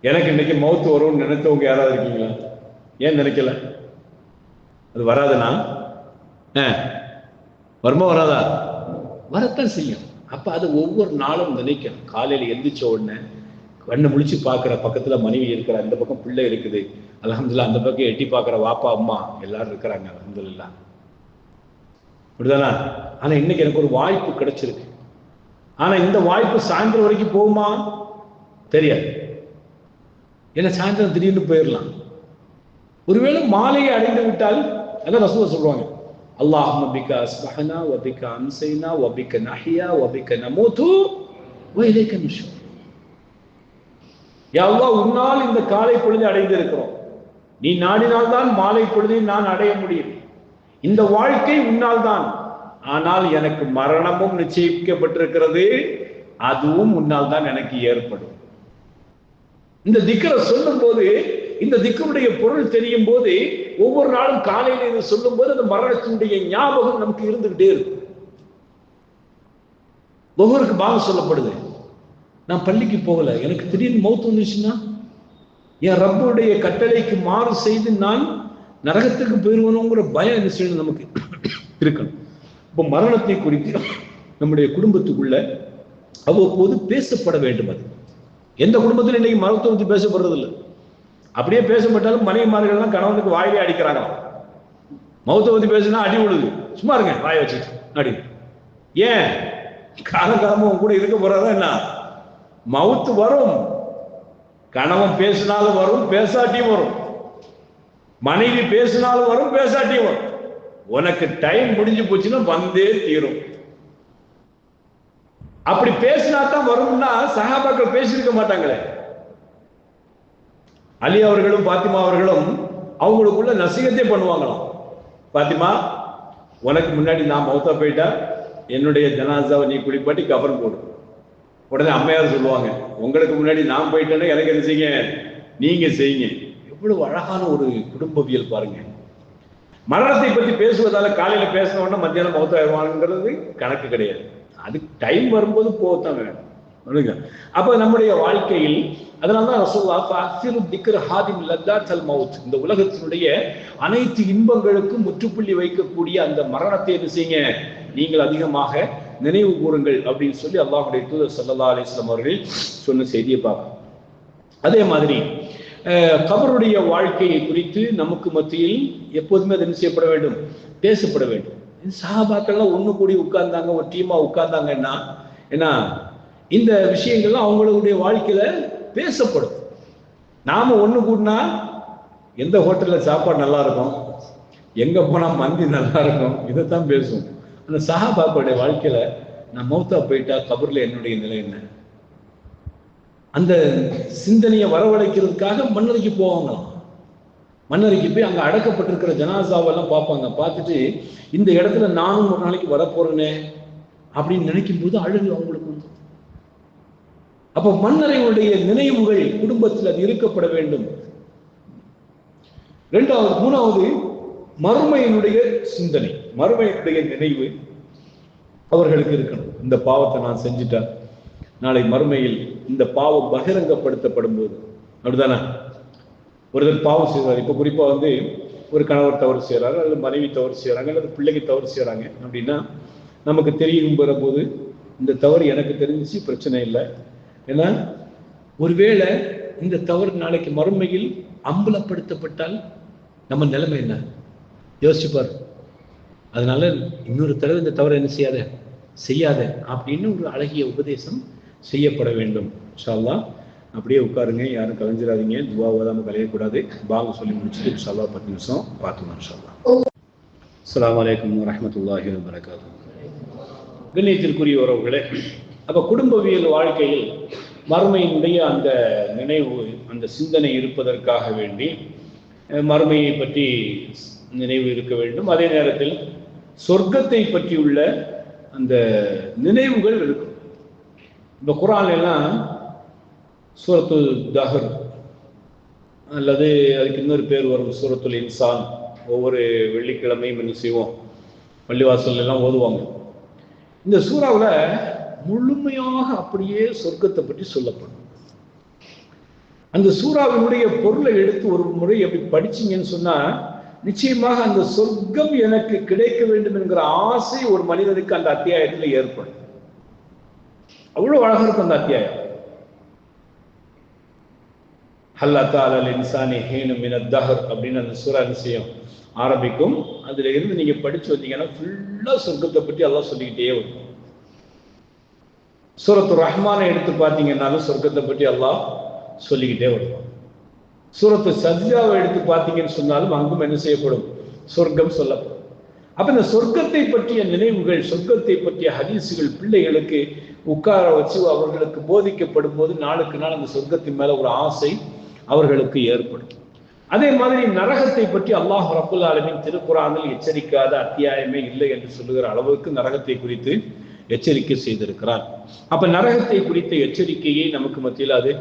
எனக்கு இன்னைக்கு மவுத்து வரும்னு நினைத்தவங்க யாராவது இருக்கீங்களா? ஏன் நினைக்கல? அது வராதுன்னா வருமா? வராதா? வரத்தான் செய்யும். அப்ப அது ஒவ்வொரு நாளும் நினைக்கணும். காலையில எந்திரிச்ச உடனே கண்ணை முழிச்சு பார்க்குற, பக்கத்துல மனைவி இருக்கிற, அந்த பக்கம் பிள்ளை இருக்குது அல்ஹம்துலில்லாஹ், அந்த பக்கம் எட்டி பார்க்குற வாப்பா அம்மா எல்லாரும் இருக்கிறாங்க அல்ஹம்துலில்லாஹ், அப்படிதானா? ஆனா இன்னைக்கு எனக்கு ஒரு வாய்ப்பு கிடைச்சிருக்கு. ஆனா இந்த வாய்ப்பு சாயந்தரம் வரைக்கும் போகுமா? தெரியாது. ஏன்னா சாயந்தரம் திடீர்னு போயிடலாம். ஒருவேளை மாலையை அடைந்து விட்டால், அதான் ரசூலுல்லாஹ் சொல்றாங்க, அல்லாஹும்ம பிக அஸ்பஹனா வ பிக அம்சைனா வ பிக நஹ்யா வ பிக நமூது வ இலைக நுஷூர். யா அல்லாஹ், உன்னால் இந்த காலை பொழுது அடைந்து இருக்கிறோம், நீ நாடினால்தான் மாலை பொழுதை நான் அடைய முடியும். இந்த வாழ்க்கை உன்னால் தான், ஆனால் எனக்கு மரணமும் நிச்சயிக்கப்பட்டிருக்கிறது, அதுவும் உன்னால் தான் எனக்கு ஏற்படும். இந்த திக்ரை சொல்லும் போது, இந்த திக்ருடைய பொருள் தெரியும் போது, ஒவ்வொரு நாளும் காலையில இதை சொல்லும் போது அந்த மரணத்தினுடைய ஞாபகம் நமக்கு இருந்துகிட்டே இருக்கும். ஒவ்வொருக்கு பாகம் சொல்லப்படுது, நான் பள்ளிக்கு போகல, எனக்கு திடீர்னு மௌத்து வந்துச்சுன்னா, என் ரப்புடைய கட்டளைக்கு மாறு செய்து நான் நரகத்துக்கு போயிருவனுங்கிற பயம் என்ன செய்யணும் நமக்கு இருக்கணும். இப்போ மரணத்தை குறித்து நம்முடைய குடும்பத்துக்குள்ள அவ்வப்போது பேசப்பட வேண்டும். அது எந்த குடும்பத்தில் இன்னைக்கு மரணத்தை பற்றி பேசப்படுறது இல்லை. அப்படியே பேசப்பட்டாலும் மனைவிமார்கள்லாம் கணவனுக்கு வாயிலே அடிக்கிறாங்க. மௌத்தை பற்றி பேசினா அடி விழுது. சும்மா இருங்க வாயை வச்சுட்டு அடி. ஏன்? காலகாலமா கூட இருக்க போறதா என்ன? மவுத்து வரும். கணவன் பேசினாலும் வரும், பேசாட்டியும் வரும். மனைவி பேசினாலும் வரும், பேசாட்டியும் வரும். உனக்கு டைம் முடிஞ்சு போச்சுன்னா வந்தே தீரும். அப்படி பேசினா தான் வரும்னா சஹாபாக்கள் பேசியிருக்க மாட்டாங்களே. அலி அவர்களும் பாத்திமா அவர்களும் அவங்களுக்குள்ள நசீகத்தே பண்ணுவாங்களாம். பாத்திமா, உனக்கு முன்னாடி நான் மௌத்தா போயிட்டா என்னுடைய ஜனாசாவை நீ குளிப்பாட்டி கஃபன் போடு. உடனே அம்மையார் சொல்லுவாங்க, உங்களுக்கு முன்னாடி நான் போயிட்டேன்னா எனக்கு என்ன செய்யுங்க, நீங்க செய்யுங்க. எவ்வளவு அழகான ஒரு குடும்பவியல் பாருங்க. மரணத்தை பற்றி பேசுவதால காலையில பேசினோன்னா மத்தியானம் மௌத்தாயிருவாங்கிறது கணக்கு கிடையாது. அதுக்கு டைம் வரும்போது போகத்தான் வேணும். அப்ப நம்முடைய வாழ்க்கையில் அதனால்தான் இந்த உலகத்தினுடைய அனைத்து இன்பங்களுக்கும் முற்றுப்புள்ளி வைக்கக்கூடிய அந்த மரணத்தை என்ன செய்யுங்க, நீங்கள் அதிகமாக நினைவு கூறுங்கள் அப்படின்னு சொல்லி அல்லாஹ்வுடைய தூதர் ஸல்லல்லாஹு அலைஹி வஸல்லம் அவர்கள் சொன்ன செய்தியை பார்க்கணும். அதே மாதிரி கபருடைய வாழ்க்கையை குறித்து நமக்கு மத்தியில் எப்போதுமே அது என்ன செய்யப்பட வேண்டும், பேசப்பட வேண்டும். சஹாபாக்கள்லாம் ஒண்ணு கூடி உட்கார்ந்தாங்க, ஒரு டீமா உட்கார்ந்தாங்கன்னா ஏன்னா இந்த விஷயங்கள்லாம் அவங்களுடைய வாழ்க்கையில பேசப்படும். நாம ஒண்ணு கூடினா எந்த ஹோட்டல்ல சாப்பாடு நல்லா இருக்கும், எங்க போனா மந்தி நல்லா இருக்கும், இதைத்தான் பேசும். அந்த சஹாபாக்களுடைய வாழ்க்கையில நான் மௌத்தா போயிட்டா கபர்ல என்னுடைய நிலை என்ன, அந்த சிந்தனையை வரவழைக்கிறதுக்காக மண்ணறைக்கு போவாங்களாம். மண்ணறைக்கு போய் அங்க அடக்கப்பட்டிருக்கிற ஜனாசாவெல்லாம் பார்ப்பாங்க. பார்த்துட்டு இந்த இடத்துல நானும் ஒரு நாளைக்கு வரப்போறேனே அப்படின்னு நினைக்கும் போது அழகு அவங்களுக்கு வந்து. அப்ப மண்ணறையுடைய நினைவுகள் குடும்பத்தில் அது இருக்கப்பட வேண்டும். மூணாவது மறுமையினுடைய சிந்தனை, மறுமையினுடைய நினைவு அவர்களுக்கு இருக்கணும். இந்த பாவத்தை நான் செஞ்சுட்டேன், நாளை மறுமையில் இந்த பாவம் பகிரங்கப்படுத்தப்படும் போது, அப்படிதானே? ஒருத்தர் பாவம் செய்வார். இப்போ குறிப்பா வந்து ஒரு கணவர் தவறு செய்யறாங்க, அல்லது மனைவி தவறு செய்யறாங்க, அல்லது பிள்ளைங்க தவறு செய்யறாங்க அப்படின்னா நமக்கு தெரியுங்கிற போது இந்த தவறு எனக்கு தெரிஞ்சிச்சு, பிரச்சனை இல்லை. ஏன்னா ஒருவேளை இந்த தவறு நாளைக்கு மறுமையில் அம்பலப்படுத்தப்பட்டால் நம்ம நிலைமை என்ன யோசிச்சுப்பார். அதனால இன்னொரு தடவை இந்த தவறு என்ன செய்யாத அப்படின்னு ஒரு அழகிய உபதேசம் செய்யப்பட வேண்டும். இன்ஷா அல்லாஹ் அப்படியே உட்காருங்க, யாரும் கலைஞ்சிடாதீங்க, துவா ஓதாம கலையக்கூடாது. பாங்க சொல்லி முடிச்சுட்டு இன்ஷா அல்லாஹ் 10 நிமிஷம் பார்த்துக்கலாம். இன்ஷா அல்லாஹ். அஸ்ஸலாமு அலைக்கும் வரஹ்மத்துல்லாஹி வபரகாத்துஹு. கண்ணியத்திற்குரிய உறவுகளே, அப்ப குடும்பவியல் வாழ்க்கையில் மறுமையினுடைய அந்த நினைவு, அந்த சிந்தனை இருப்பதற்காக வேண்டி மறுமையை பற்றி நினைவு இருக்க வேண்டும். அதே நேரத்தில் சொர்க்கத்தை பற்றியுள்ள அந்த நினைவுகள் இருக்கும். இந்த குர்ஆன் எல்லாம் சூரத்துல் தஹர் அல்லது அதுக்கு இன்னொரு பேர் வரும் சூரத்துல் இன்சான், ஒவ்வொரு வெள்ளிக்கிழமையும் என்ன செய்வோம், பள்ளிவாசல் எல்லாம் ஓதுவாங்க. இந்த சூறாவில் முழுமையாக அப்படியே சொர்க்கத்தை பற்றி சொல்லப்படும். அந்த சூறாவினுடைய பொருளை எடுத்து ஒரு முறை அப்படி படிச்சீங்கன்னு சொன்னா நிச்சயமாக அந்த சொர்க்கம் எனக்கு கிடைக்க வேண்டும் என்கிற ஆசை ஒரு மனிதனுக்கு அந்த அத்தியாயத்தில் ஏற்படும். அவ்வளவு அழகா இருக்கும் அந்த அத்தியாயம். ஹல் அத்தா அலல் இன்சானி ஹீனும் மினத் தஹர் அப்படின்னு அந்த சூரா விஷயம் ஆரம்பிக்கும். அதுல இருந்து நீங்க படிச்சு வந்தீங்கன்னா ஃபுல்லா சொர்க்கத்தை பற்றி அல்லாஹ் சொல்லிக்கிட்டே வரும். சூரத்து ரஹ்மானை எடுத்து பார்த்தீங்கன்னாலும் சொர்க்கத்தை பற்றி அல்லாஹ் சொல்லிக்கிட்டே வருவான். சூரத்து சஜ்ஜாவை எடுத்து பார்த்தீங்கன்னு சொன்னாலும் அங்கும் என்ன செய்யப்படும், சொர்க்கம் சொல்லப்படும். அப்ப இந்த சொர்க்கத்தை பற்றிய நினைவுகள், சொர்க்கத்தை பற்றிய ஹதீசுகள் பிள்ளைகளுக்கு உட்கார வச்சு அவர்களுக்கு போதிக்கப்படும் போது நாளுக்கு நாள் அந்த சொர்க்கத்தின் மேல ஒரு ஆசை அவர்களுக்கு ஏற்படும். அதே மாதிரி நரகத்தை பற்றி அல்லாஹ் ரப்புல் ஆலமீன் திருக்குர்ஆனில் எச்சரிக்காத அத்தியாயமே இல்லை என்று சொல்லுகிற அளவுக்கு நரகத்தை குறித்து எச்சரிக்கை செய்திருக்கிறார். அப்ப நரகத்தை குறித்த எச்சரிக்கையை நமக்கு மத்தியில் அது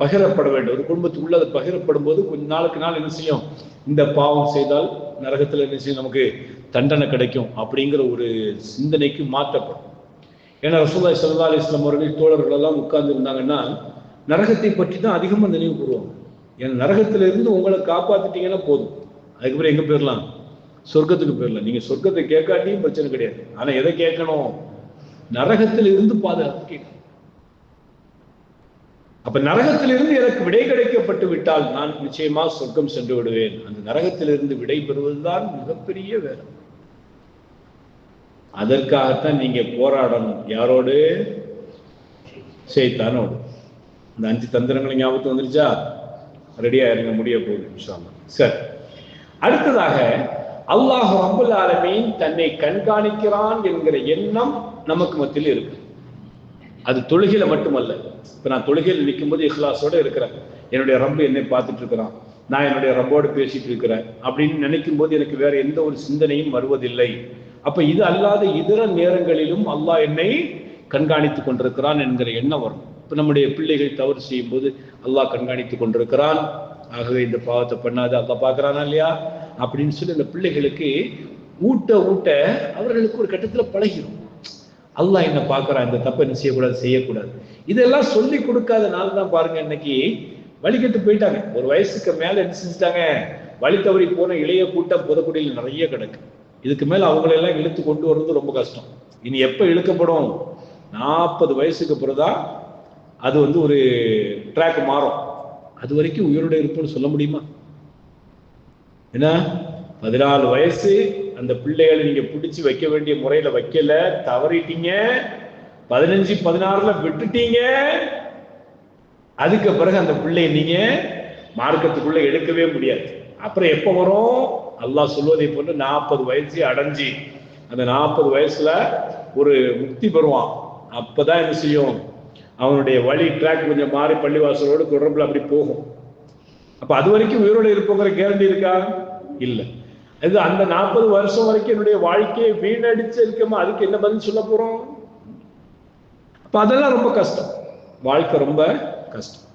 பகிரப்பட வேண்டும். ஒரு குடும்பத்துக்குள்ள அது பகிரப்படும் போது கொஞ்ச நாளுக்கு நாள் என்ன செய்யும், இந்த பாவம் செய்தால் நரகத்துல என்ன செய்யும், நமக்கு தண்டனை கிடைக்கும் அப்படிங்கிற ஒரு சிந்தனைக்கு மாற்றப்படும். ஏன்னா ரசூலுல்லாஹி ஸல்லல்லாஹு அலைஹி வஸல்லம் அவர்கள் தோழர்கள் எல்லாம் உட்கார்ந்து இருந்தாங்கன்னா நரகத்தை பற்றி தான் அதிகமா நினைவு கூறுவாங்க. ஏன்னா நரகத்துல இருந்து உங்களை காப்பாத்திட்டீங்கன்னா போதும், அதுக்கப்புறம் எங்க போயிடலாம்? சொர்க்கத்துக்கு போயிடலாம். நீங்க சொர்க்கத்தை கேட்காட்டியும் பிரச்சனை கிடையாது. ஆனா எதை கேட்கணும்? நரகத்தில் இருந்து பாதுகாப்பு. அப்ப நரகத்திலிருந்து எனக்கு விடை கிடைக்கப்பட்டு விட்டால் நான் நிச்சயமா சொர்க்கம் சென்று விடுவேன். அந்த நரகத்திலிருந்து விடை பெறுவதுதான் மிகப்பெரிய வேலை. அதற்காகத்தான் நீங்க போராடணும். யாரோடு? ஷைத்தானோடு. இந்த 5 தந்திரங்களை ஞாபகத்துக்கு வந்துருச்சா? ரெடியா இருங்க, முடிய போகுது இன்ஷா அல்லாஹ். சரி, அடுத்ததாக அல்லாஹ் ரப்பல் ஆலமீன் தன்னை கண்காணிக்கிறான் என்கிற எண்ணம் நமக்கு மத்தியில் இருக்கு. அது தொழுகையில மட்டுமல்ல. இப்ப நான் தொழுகையில் நிற்கும் போது இஹ்லாஸோட இருக்கிறேன். என்னுடைய ரப்பு என்னை பார்த்துட்டு இருக்கிறான், நான் என்னுடைய ரப்போடு பேசிட்டு இருக்கிறேன் அப்படின்னு நினைக்கும் போது எனக்கு வேற எந்த ஒரு சிந்தனையும் வருவதில்லை. அப்ப இது அல்லாத இதர நேரங்களிலும் அல்லாஹ் என்னை கண்காணித்துக் கொண்டிருக்கிறான் என்கிற எண்ணம் வரும். இப்ப நம்முடைய பிள்ளைகள் தவறு செய்யும் போது அல்லாஹ் கண்காணித்துக் கொண்டிருக்கிறான், ஆகவே இந்த பாவத்தை பண்ணாது, அல்லாஹ் பார்க்கறானா இல்லையா அப்படின்னு சொல்லி அந்த பிள்ளைகளுக்கு ஊட்ட ஊட்ட அவர்களுக்கு ஒரு கட்டத்துல பழகிடும். அல்லாஹ் என்ன பார்க்கறான், இந்த தப்பை என்ன செய்யக்கூடாது, செய்யக்கூடாது. இதெல்லாம் சொல்லி கொடுக்காதனால தான் பாருங்க இன்னைக்கு வழிகட்டு போயிட்டாங்க. ஒரு வயசுக்கு மேல என்ன செஞ்சுட்டாங்க, வழி தவறி போன இளைய கூட்டம் புதக்குடியில் நிறைய கிடக்கு. இதுக்கு மேல அவங்களெல்லாம் இழுத்து கொண்டு வர்றது ரொம்ப கஷ்டம். இனி எப்ப இழுக்கப்படும்? 40 வயசுக்கு பிறகுதான் அது ஒரு ட்ராக் மாறும். அது வரைக்கும் உயிரோட இருப்புன்னு சொல்ல முடியுமா? ஏன்னா 14 வயசு அந்த பிள்ளைகளை நீங்க பிடிச்சு வைக்க வேண்டிய முறையில வைக்கல, தவறிட்டீங்க. 15, 16ல விட்டுட்டீங்க. அதுக்கு பிறகு அந்த பிள்ளைய நீங்க மார்க்கத்துக்குள்ள எடுக்கவே முடியாது. அப்புறம் எப்ப வரும்? அல்லாஹ் சொல்வதை போன்று 40 வயசு அடைஞ்சி அந்த 40 வயசுல ஒரு முக்தி பெறுவான். அப்பதான் என்ன செய்யும், அவனுடைய வழி ட்ராக் கொஞ்சம் மாறி பள்ளிவாசலோடு தொடர்புல அப்படி போகும். அப்ப அது வரைக்கும் உயிரோடு இருப்போங்கிற கேரண்டி இருக்கா? இல்லை. அது அந்த 40 வருஷம் வரைக்கும் என்னுடைய வாழ்க்கையை வீணடிச்சு இருக்கமா, அதுக்கு என்ன பதில் சொல்ல போறோம்? அப்ப அதெல்லாம் ரொம்ப கஷ்டம், வாழ்க்கை ரொம்ப கஷ்டம்.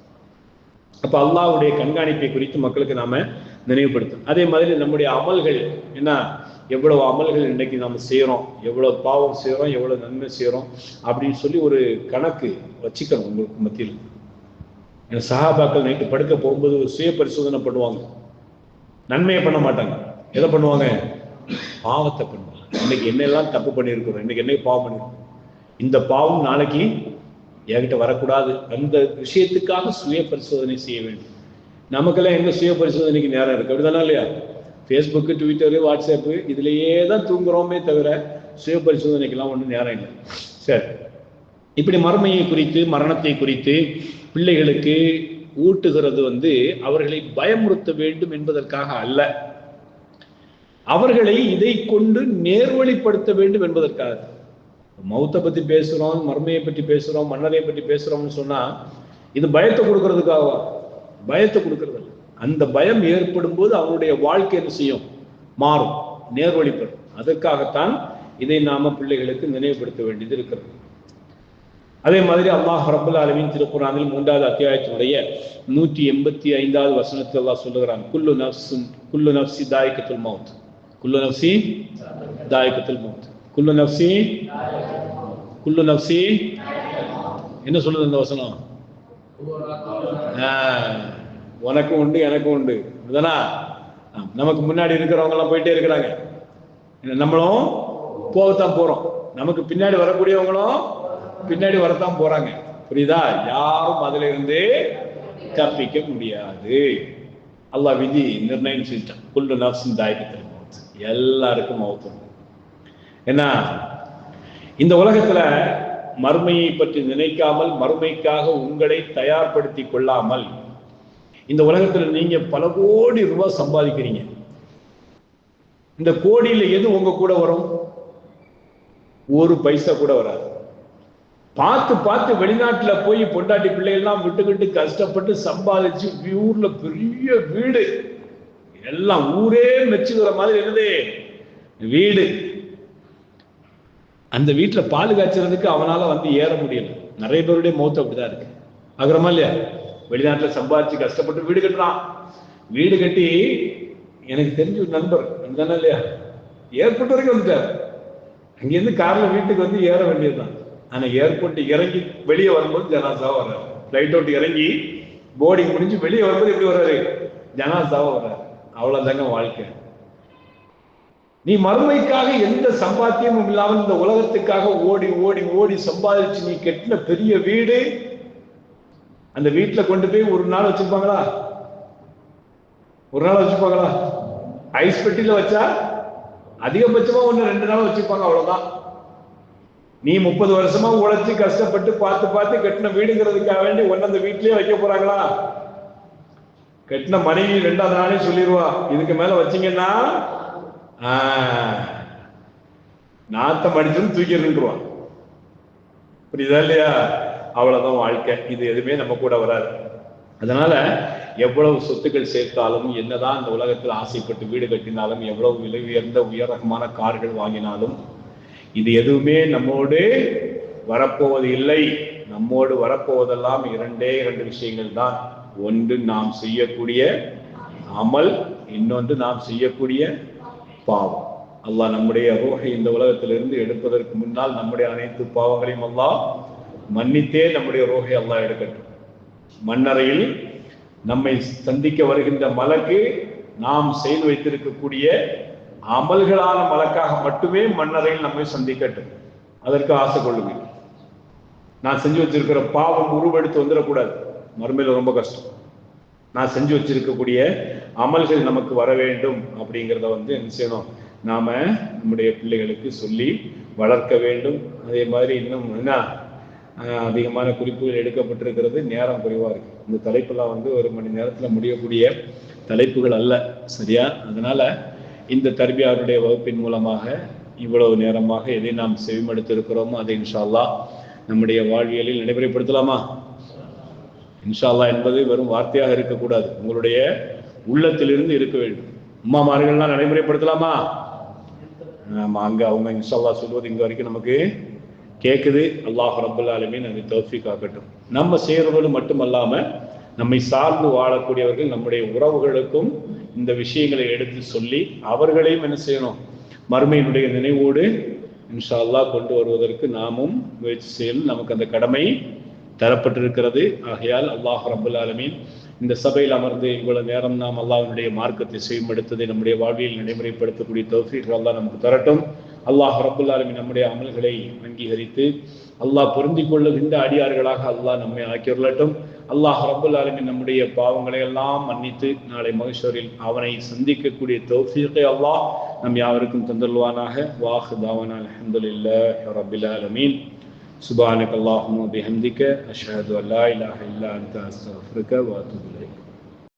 அப்ப அல்லாஹ்வுடைய கண்காணிப்பை குறித்து மக்களுக்கு நாம நினைவுபடுத்தும். அதே மாதிரி நம்முடைய அமல்கள் என்ன, எவ்வளவு அமல்கள் இன்னைக்கு நாம செய்யறோம், எவ்வளவு பாவம் செய்யறோம், எவ்வளவு நன்மை செய்யறோம் அப்படின்னு சொல்லி ஒரு கணக்கு வச்சுக்கணும் உங்களுக்கு மத்தியில். சஹாபாக்கள் நைட்டு படுக்க போகும்போது ஒரு சுய பரிசோதனை பண்ணுவாங்க. நன்மையை பண்ண மாட்டாங்க, எதை பண்ணுவாங்க? பாவத்தை பண்ணுவாங்க. இன்னைக்கு என்னெல்லாம் தப்பு பண்ணியிருக்கிறோம், இன்னைக்கு என்ன பாவம் பண்ணிருக்கோம், இந்த பாவம் நாளைக்கு என்கிட்ட வரக்கூடாது, அந்த விஷயத்துக்காக சுய பரிசோதனை செய்ய வேண்டும். நமக்கெல்லாம் எங்க சுய பரிசோதனைக்கு நேரம் இருக்கு? அப்படிதானா இல்லையா? ஃபேஸ்புக்கு, ட்விட்டரு, வாட்ஸ்அப்பு இதுலயே தான் தூங்குறோமே தவிர சுய பரிசோதனைக்கெல்லாம் ஒன்றும் நேரம் இல்லை. சரி, இப்படி மறுமையை குறித்து மரணத்தை குறித்து பிள்ளைகளுக்கு ஊட்டுகிறது அவர்களை பயமுறுத்த வேண்டும் என்பதற்காக அல்ல, அவர்களை இதை கொண்டு நேர்வழிப்படுத்த வேண்டும் என்பதற்காக. மௌத்தை பத்தி பேசுறோம், மர்மையை பற்றி பேசுறோம், மன்னரை பற்றி பேசுறோம்னு சொன்னா இது பயத்தை கொடுக்கறதுக்காகவா? பயத்தை கொடுக்கறது அல்ல. அந்த பயம் ஏற்படும் போது அவனுடைய வாழ்க்கை என்ன செய்யும்? மாறும், நேர்வழிப்படும். அதற்காகத்தான் இதை நாம பிள்ளைகளுக்கு நினைவுபடுத்த வேண்டியது இருக்கிறது. அதே மாதிரி அல்லாஹ் ரப்பல் ஆலமீன் திருக்குர்ஆனில் 3வது அத்தியாயத்தினுடைய 185வது வசனத்தில் அல்லாஹ் சொல்லுகிறான், குல்லு நஃப்ஸி தாயிகத்துல் மௌத், குல்லு நஃப்ஸி தாயிகத்துல் மௌத், குல்லு நஃப்ஸி என்ன சொல்லுது அந்த வசனம்? உனக்கும் உண்டு எனக்கும் உண்டு. நமக்கு முன்னாடி இருக்கிறவங்க எல்லாம் போயிட்டே இருக்கிறாங்க, நம்மளும் போகத்தான் போறோம். நமக்கு பின்னாடி வரக்கூடியவங்களும் பின்னாடி வரத்தான் போறாங்க. புரியுதா? யாரும் அதுல இருந்து தப்பிக்க முடியாது. அல்லாஹ் விதி நிர்ணயம் செஞ்சான். குல்லு நஃப்ஸின் தாயிகத்துல் மௌத், எல்லாருக்கும் மௌத். என்ன, இந்த உலகத்துல மறுமையை பற்றி நினைக்காமல், மறுமைக்காக உங்களை தயார்படுத்தி கொள்ளாமல், இந்த உலகத்துல நீங்க பல கோடி ரூபாய் சம்பாதிக்கிறீங்க. இந்த கோடியில எது உங்க கூட வரும்? ஒரு பைசா கூட வராது. பார்த்து பார்த்து வெளிநாட்டுல போய் பொண்டாட்டி பிள்ளைகள்லாம் விட்டுக்கிட்டு கஷ்டப்பட்டு சம்பாதிச்சு ஊர்ல பெரிய வீடு, எல்லாம் ஊரே மெச்சுகிற மாதிரி என்னது வீடு. அந்த வீட்டுல பால் காய்ச்சறதுக்கு அவனால ஏற முடியல. நிறைய பேருடைய மௌத்து அப்படிதான் இருக்கு. ஆகிறமா இல்லையா? வெளிநாட்டுல சம்பாதிச்சு கஷ்டப்பட்டு வீடு கட்டுறான். வீடு கட்டி எனக்கு தெரிஞ்ச ஒரு நண்பர் தானே இல்லையா, ஏர்போர்ட் வரைக்கும் வந்துட்டார். அங்கிருந்து கார்ல வீட்டுக்கு ஏற வேண்டியதுதான். ஆனா ஏர்போர்ட் இறங்கி வெளியே வரும்போது ஜனாசாவா வர்றாரு. ஃபிளைட் அவுட் இறங்கி போர்டிங் முடிஞ்சு வெளியே வரும்போது எப்படி வர்றாரு? ஜனாசாவா வர்றாரு. அவ்வளவுதாங்க வாழ்க்கை. நீ மறுமைக்காக எந்த சம்பாத்தியமும் இல்லாமல் இந்த உலகத்துக்காக ஓடி ஓடி ஓடி சம்பாதிச்சு நீ கெட்டின பெரிய வீடு, அந்த வீட்டுல கொண்டு போய் ஒரு நாள் வச்சிருப்பாங்களா? ஒரு நாள் வச்சிருப்பாங்களா? ஐஸ் பெட்டியில வச்சா அதிகபட்சமா 1-2 நாள் வச்சிருப்பாங்க, அவ்வளவுதான். நீ 30 வருஷமா உழைச்சி கஷ்டப்பட்டு பார்த்து பார்த்து கட்டின வீடுங்கிறதுக்காக வேண்டி ஒன்னு அந்த வீட்லயே வைக்க போறாங்களா? கட்டின மனைவி 2வது நாளே சொல்லிடுவா, இதுக்கு மேல வச்சீங்கன்னா நாத்தம் அடிச்சுன்னு தூக்கிடுவான். புரியுதா இல்லையா? அவ்வளவுதான் வாழ்க்கை. இது எதுவுமே நம்ம கூட வராது. அதனால எவ்வளவு சொத்துக்கள் சேர்த்தாலும், என்னதான் இந்த உலகத்தில் ஆசைப்பட்டு வீடு கட்டினாலும், எவ்வளவு விலை உயர்ந்த உயரகமான கார்கள் வாங்கினாலும், இது எதுவுமே நம்மோடு வரப்போவது இல்லை. நம்மோடு வரப்போவதெல்லாம் 2 விஷயங்கள் தான். ஒன்று நாம் செய்யக்கூடிய அமல், இன்னொன்று நாம் செய்யக்கூடிய பாவம். அல்லாஹ் நம்முடைய ரூஹை இந்த உலகத்திலிருந்து எடுப்பதற்கு முன்னால் நம்முடைய அனைத்து பாவங்களையும் அல்லாஹ் மன்னித்தே நம்முடைய ரூஹை அல்லாஹ் எடுக்கட்டும். மண்ணறையில் நம்மை சந்திக்க வருகின்ற மலக்கு நாம் செய்து வைத்திருக்கக்கூடிய அமல்களான மலக்காக மட்டுமே மண்ணறையில் நம்மை சந்திக்கட்டும். அதற்கு ஆசை கொள்ளுங்க. நான் செஞ்சு வச்சிருக்கிற பாவம் உருவெடுத்து வந்துடக்கூடாது, மறுமையில் ரொம்ப கஷ்டம். நான் செஞ்சு வச்சிருக்கக்கூடிய அமல்கள் நமக்கு வர வேண்டும் அப்படிங்கிறத என்ன செய்யணும்? நாம நம்முடைய பிள்ளைகளுக்கு சொல்லி வளர்க்க வேண்டும். அதே மாதிரி இன்னும் என்ன அதிகமான குறிப்புகள் எடுக்கப்பட்டிருக்கிறது. நேரம் குறைவா இருக்கு. இந்த தலைப்பெல்லாம் 1 மணி நேரத்துல முடியக்கூடிய தலைப்புகள் அல்ல, சரியா? அதனால இந்த தர்பியாருடைய வகுப்பின் மூலமாக இவ்வளவு நேரமாக எதை நாம் செவிமடுத்திருக்கிறோமோ அதை இன்ஷா அல்லாஹ் நம்முடைய வாழ்வியலில் நடைமுறைப்படுத்தலாமா? இன்ஷா அல்லாஹ் என்பது வெறும் வார்த்தையாக இருக்கக்கூடாது, உங்களுடைய உள்ளத்திலிருந்து இருக்க வேண்டும். உம்மாமார்கள்லாம் நடைமுறைப்படுத்தலாமா? அங்க அவங்க இன்ஷா அல்லாஹ் சொல்வது இங்க வரைக்கும் நமக்கு கேட்குது. அல்லாஹ் ரப்பல் ஆலமீன் அதை தௌஃபீக் ஆக்கட்டும். நம்ம செய்யறதோடு மட்டுமல்லாம நம்மை சார்ந்து வாழக்கூடியவர்கள், நம்முடைய உறவுகளுக்கும் இந்த விஷயங்களை எடுத்து சொல்லி அவர்களையும் என்ன செய்யணும்? மறுமையினுடைய நினைவோடு இன்ஷா அல்லாஹ் கொண்டு வருவதற்கு நாமும் முயற்சி செய்யணும். நமக்கு அந்த கடமை தரப்பட்டிருக்கிறது. ஆகையால் அல்லாஹ் ரப்பல் ஆலமீன் இந்த சபையில் அமர்ந்து இவ்வளவு நேரம் நாம் அல்லாஹ்வுடைய மார்க்கத்தை செய்யப்படுத்ததை நம்முடைய வாழ்வில் நடைமுறைப்படுத்தக்கூடிய தௌஃபீக் அல்லாஹ் நமக்கு தரட்டும். அல்லாஹ் ரப்பல் ஆலமீன் நம்முடைய அமல்களை அங்கீகரித்து அல்லாஹ் பொருந்திக் கொள்ளுகின்ற அடியார்களாக அல்லாஹ் நம்மை ஆக்கியுள்ளட்டும். அல்லாஹ் ரப்பல் ஆலமீன் நம்முடைய பாவங்களை எல்லாம் மன்னித்து நாளை மஹ்ஷரில் அவனை சந்திக்கக்கூடிய தௌஃபீக்கை அல்லாஹ் நம் யாவருக்கும் தந்தல்வானாக. வாஹ் தாவானா அல்ஹம்துலில்லாஹி ரப்பில் ஆலமீன். சுப்ஹானக அல்லாஹும்ம வபிஹம்திக அஷ்ஹது அன் லா இலாஹா இல்லா அன்த அஸ்தக்ஃபிருக வ அத்தூபு இலைக்.